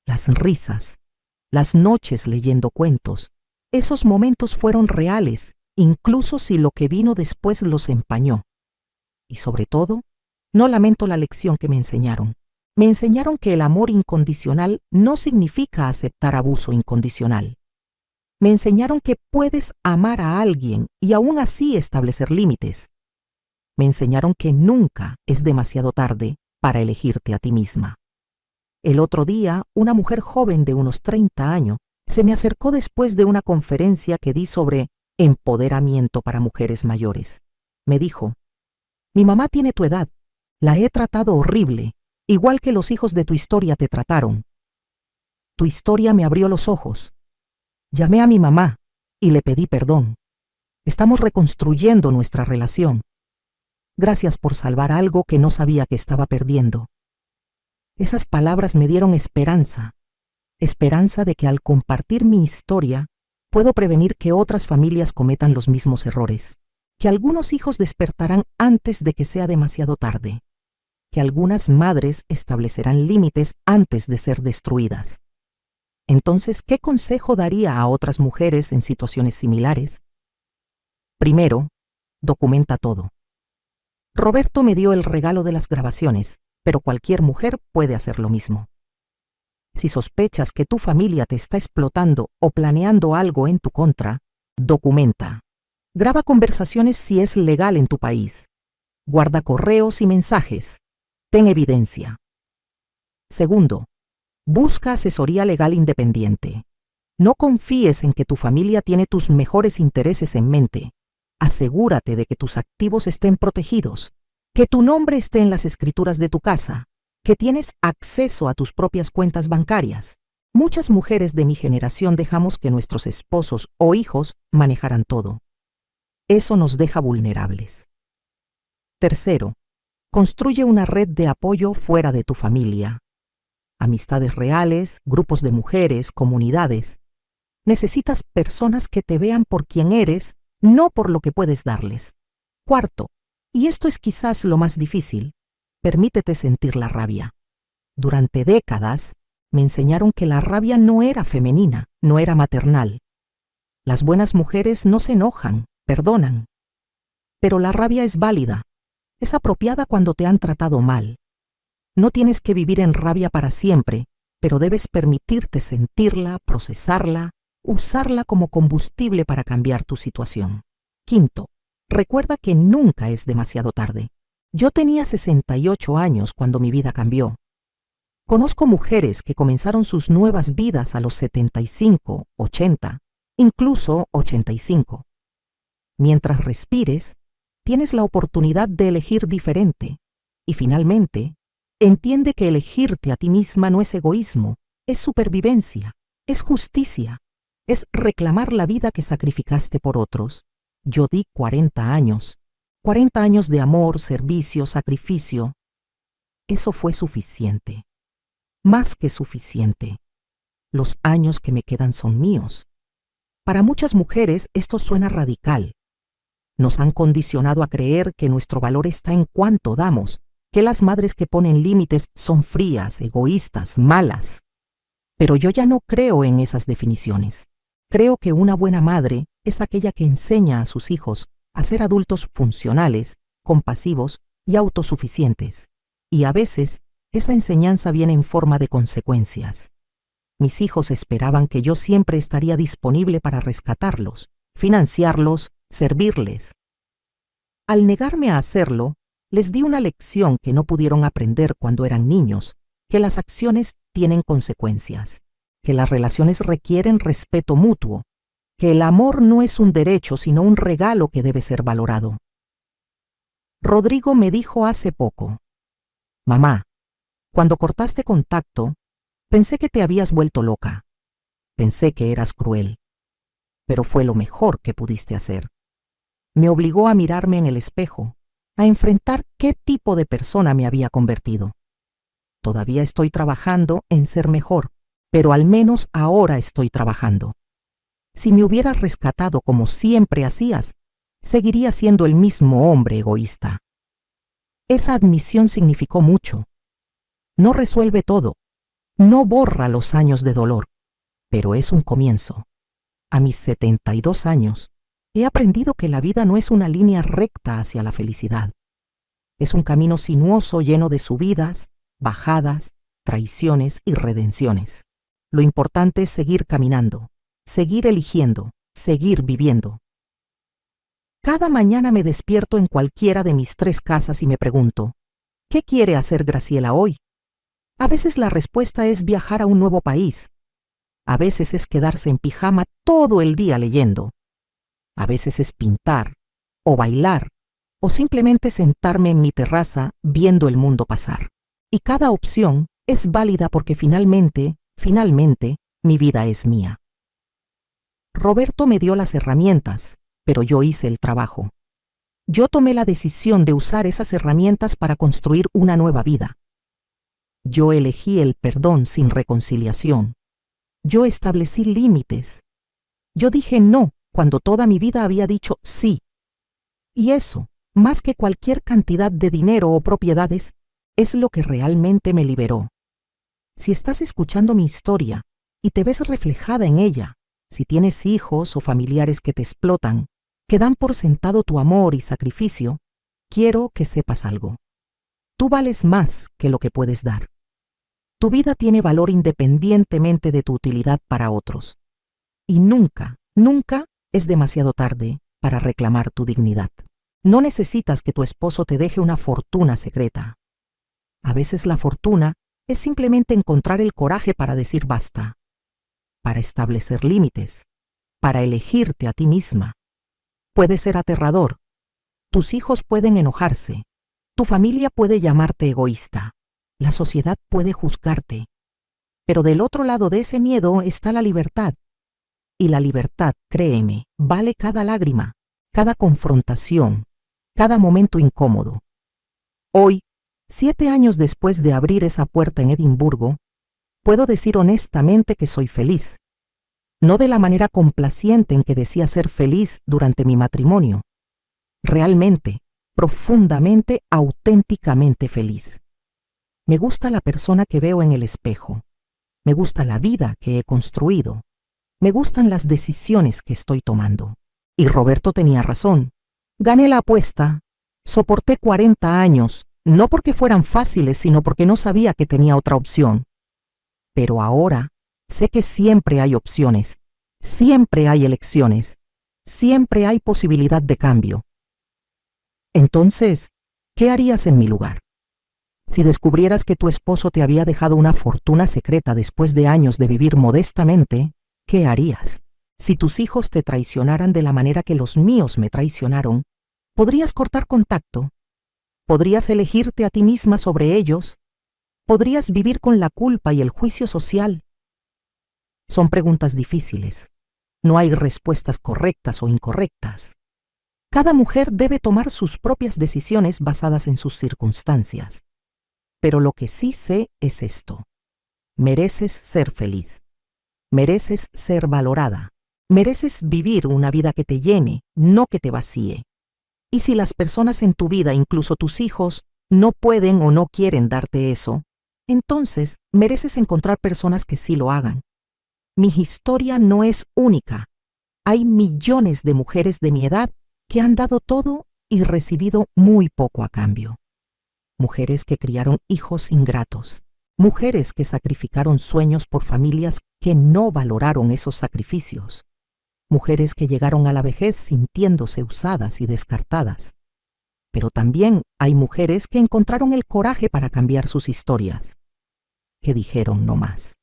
Speaker 1: las risas, las noches leyendo cuentos. Esos momentos fueron reales, incluso si lo que vino después los empañó. Y sobre todo, no lamento la lección que me enseñaron. Me enseñaron que el amor incondicional no significa aceptar abuso incondicional. Me enseñaron que puedes amar a alguien y aún así establecer límites. Me enseñaron que nunca es demasiado tarde para elegirte a ti misma. El otro día, una mujer joven de unos 30 años se me acercó después de una conferencia que di sobre empoderamiento para mujeres mayores. Me dijo, mi mamá tiene tu edad, la he tratado horrible, igual que los hijos de tu historia te trataron. Tu historia me abrió los ojos. Llamé a mi mamá y le pedí perdón. Estamos reconstruyendo nuestra relación. Gracias por salvar algo que no sabía que estaba perdiendo. Esas palabras me dieron esperanza. Esperanza de que al compartir mi historia, puedo prevenir que otras familias cometan los mismos errores, que algunos hijos despertarán antes de que sea demasiado tarde, que algunas madres establecerán límites antes de ser destruidas. Entonces, ¿qué consejo daría a otras mujeres en situaciones similares? Primero, documenta todo. Roberto me dio el regalo de las grabaciones, pero cualquier mujer puede hacer lo mismo. Si sospechas que tu familia te está explotando o planeando algo en tu contra, documenta. Graba conversaciones si es legal en tu país. Guarda correos y mensajes. Ten evidencia. Segundo, busca asesoría legal independiente. No confíes en que tu familia tiene tus mejores intereses en mente. Asegúrate de que tus activos estén protegidos, que tu nombre esté en las escrituras de tu casa, que tienes acceso a tus propias cuentas bancarias. Muchas mujeres de mi generación dejamos que nuestros esposos o hijos manejaran todo. Eso nos deja vulnerables. Tercero, construye una red de apoyo fuera de tu familia. Amistades reales, grupos de mujeres, comunidades. Necesitas personas que te vean por quien eres, no por lo que puedes darles. Cuarto, y esto es quizás lo más difícil, permítete sentir la rabia. Durante décadas me enseñaron que la rabia no era femenina, no era maternal. Las buenas mujeres no se enojan, perdonan. Pero la rabia es válida, es apropiada cuando te han tratado mal. No tienes que vivir en rabia para siempre, pero debes permitirte sentirla, procesarla, usarla como combustible para cambiar tu situación. Quinto, recuerda que nunca es demasiado tarde. Yo tenía 68 años cuando mi vida cambió. Conozco mujeres que comenzaron sus nuevas vidas a los 75, 80, incluso 85. Mientras respires, tienes la oportunidad de elegir diferente. Y finalmente, entiende que elegirte a ti misma no es egoísmo, es supervivencia, es justicia, es reclamar la vida que sacrificaste por otros. Yo di 40 años. 40 años de amor, servicio, sacrificio. Eso fue suficiente. Más que suficiente. Los años que me quedan son míos. Para muchas mujeres esto suena radical. Nos han condicionado a creer que nuestro valor está en cuánto damos, que las madres que ponen límites son frías, egoístas, malas. Pero yo ya no creo en esas definiciones. Creo que una buena madre es aquella que enseña a sus hijos a ser adultos funcionales, compasivos y autosuficientes. Y a veces, esa enseñanza viene en forma de consecuencias. Mis hijos esperaban que yo siempre estaría disponible para rescatarlos, financiarlos, servirles. Al negarme a hacerlo, les di una lección que no pudieron aprender cuando eran niños, que las acciones tienen consecuencias, que las relaciones requieren respeto mutuo, que el amor no es un derecho, sino un regalo que debe ser valorado. Rodrigo me dijo hace poco: «Mamá, cuando cortaste contacto, pensé que te habías vuelto loca. Pensé que eras cruel. Pero fue lo mejor que pudiste hacer. Me obligó a mirarme en el espejo, a enfrentar qué tipo de persona me había convertido. Todavía estoy trabajando en ser mejor, pero al menos ahora estoy trabajando. Si me hubieras rescatado como siempre hacías, seguiría siendo el mismo hombre egoísta». Esa admisión significó mucho. No resuelve todo, no borra los años de dolor, pero es un comienzo. A mis 72 años, he aprendido que la vida no es una línea recta hacia la felicidad. Es un camino sinuoso lleno de subidas, bajadas, traiciones y redenciones. Lo importante es seguir caminando, seguir eligiendo, seguir viviendo. Cada mañana me despierto en cualquiera de mis 3 casas y me pregunto, ¿qué quiere hacer Graciela hoy? A veces la respuesta es viajar a un nuevo país. A veces es quedarse en pijama todo el día leyendo. A veces es pintar, o bailar, o simplemente sentarme en mi terraza viendo el mundo pasar. Y cada opción es válida porque finalmente, mi vida es mía. Roberto me dio las herramientas, pero yo hice el trabajo. Yo tomé la decisión de usar esas herramientas para construir una nueva vida. Yo elegí el perdón sin reconciliación. Yo establecí límites. Yo dije no cuando toda mi vida había dicho sí. Y eso, más que cualquier cantidad de dinero o propiedades, es lo que realmente me liberó. Si estás escuchando mi historia y te ves reflejada en ella, si tienes hijos o familiares que te explotan, que dan por sentado tu amor y sacrificio, quiero que sepas algo. Tú vales más que lo que puedes dar. Tu vida tiene valor independientemente de tu utilidad para otros. Y nunca, nunca es demasiado tarde para reclamar tu dignidad. No necesitas que tu esposo te deje una fortuna secreta. A veces la fortuna es simplemente encontrar el coraje para decir basta, para establecer límites, para elegirte a ti misma. Puede ser aterrador. Tus hijos pueden enojarse. Tu familia puede llamarte egoísta. La sociedad puede juzgarte. Pero del otro lado de ese miedo está la libertad. Y la libertad, créeme, vale cada lágrima, cada confrontación, cada momento incómodo. Hoy, 7 años después de abrir esa puerta en Edimburgo, puedo decir honestamente que soy feliz. No de la manera complaciente en que decía ser feliz durante mi matrimonio. Realmente, profundamente, auténticamente feliz. Me gusta la persona que veo en el espejo. Me gusta la vida que he construido. Me gustan las decisiones que estoy tomando. Y Roberto tenía razón. Gané la apuesta. Soporté 40 años, no porque fueran fáciles, sino porque no sabía que tenía otra opción. Pero ahora sé que siempre hay opciones, siempre hay elecciones, siempre hay posibilidad de cambio. Entonces, ¿qué harías en mi lugar? Si descubrieras que tu esposo te había dejado una fortuna secreta después de años de vivir modestamente, ¿qué harías? Si tus hijos te traicionaran de la manera que los míos me traicionaron, ¿podrías cortar contacto? ¿Podrías elegirte a ti misma sobre ellos? ¿Podrías vivir con la culpa y el juicio social? Son preguntas difíciles. No hay respuestas correctas o incorrectas. Cada mujer debe tomar sus propias decisiones basadas en sus circunstancias. Pero lo que sí sé es esto. Mereces ser feliz. Mereces ser valorada. Mereces vivir una vida que te llene, no que te vacíe. Y si las personas en tu vida, incluso tus hijos, no pueden o no quieren darte eso, entonces mereces encontrar personas que sí lo hagan. Mi historia no es única. Hay millones de mujeres de mi edad que han dado todo y recibido muy poco a cambio. Mujeres que criaron hijos ingratos. Mujeres que sacrificaron sueños por familias que no valoraron esos sacrificios. Mujeres que llegaron a la vejez sintiéndose usadas y descartadas. Pero también hay mujeres que encontraron el coraje para cambiar sus historias. Que dijeron no más.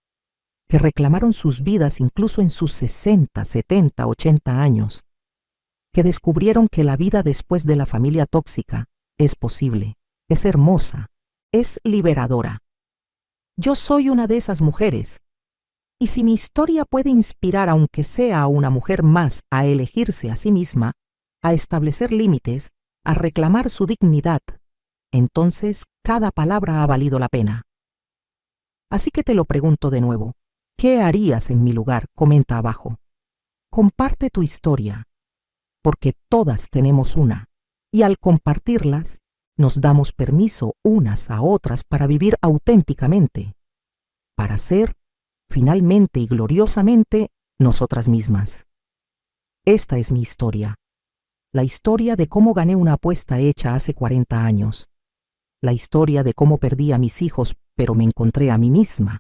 Speaker 1: Que reclamaron sus vidas incluso en sus 60, 70, 80 años. Que descubrieron que la vida después de la familia tóxica es posible, es hermosa, es liberadora. Yo soy una de esas mujeres. Y si mi historia puede inspirar aunque sea a una mujer más a elegirse a sí misma, a establecer límites, a reclamar su dignidad, entonces cada palabra ha valido la pena. Así que te lo pregunto de nuevo. ¿Qué harías en mi lugar? Comenta abajo. Comparte tu historia, porque todas tenemos una, y al compartirlas, nos damos permiso unas a otras para vivir auténticamente, para ser, finalmente y gloriosamente, nosotras mismas. Esta es mi historia, la historia de cómo gané una apuesta hecha hace 40 años, la historia de cómo perdí a mis hijos, pero me encontré a mí misma,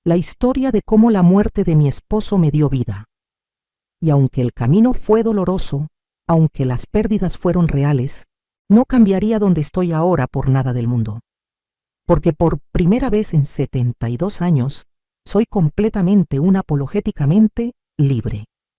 Speaker 1: la historia de cómo la muerte de mi esposo me dio vida. Y aunque el camino fue doloroso, aunque las pérdidas fueron reales, no cambiaría donde estoy ahora por nada del mundo. Porque por primera vez en 72 años, soy completamente, unapologéticamente libre.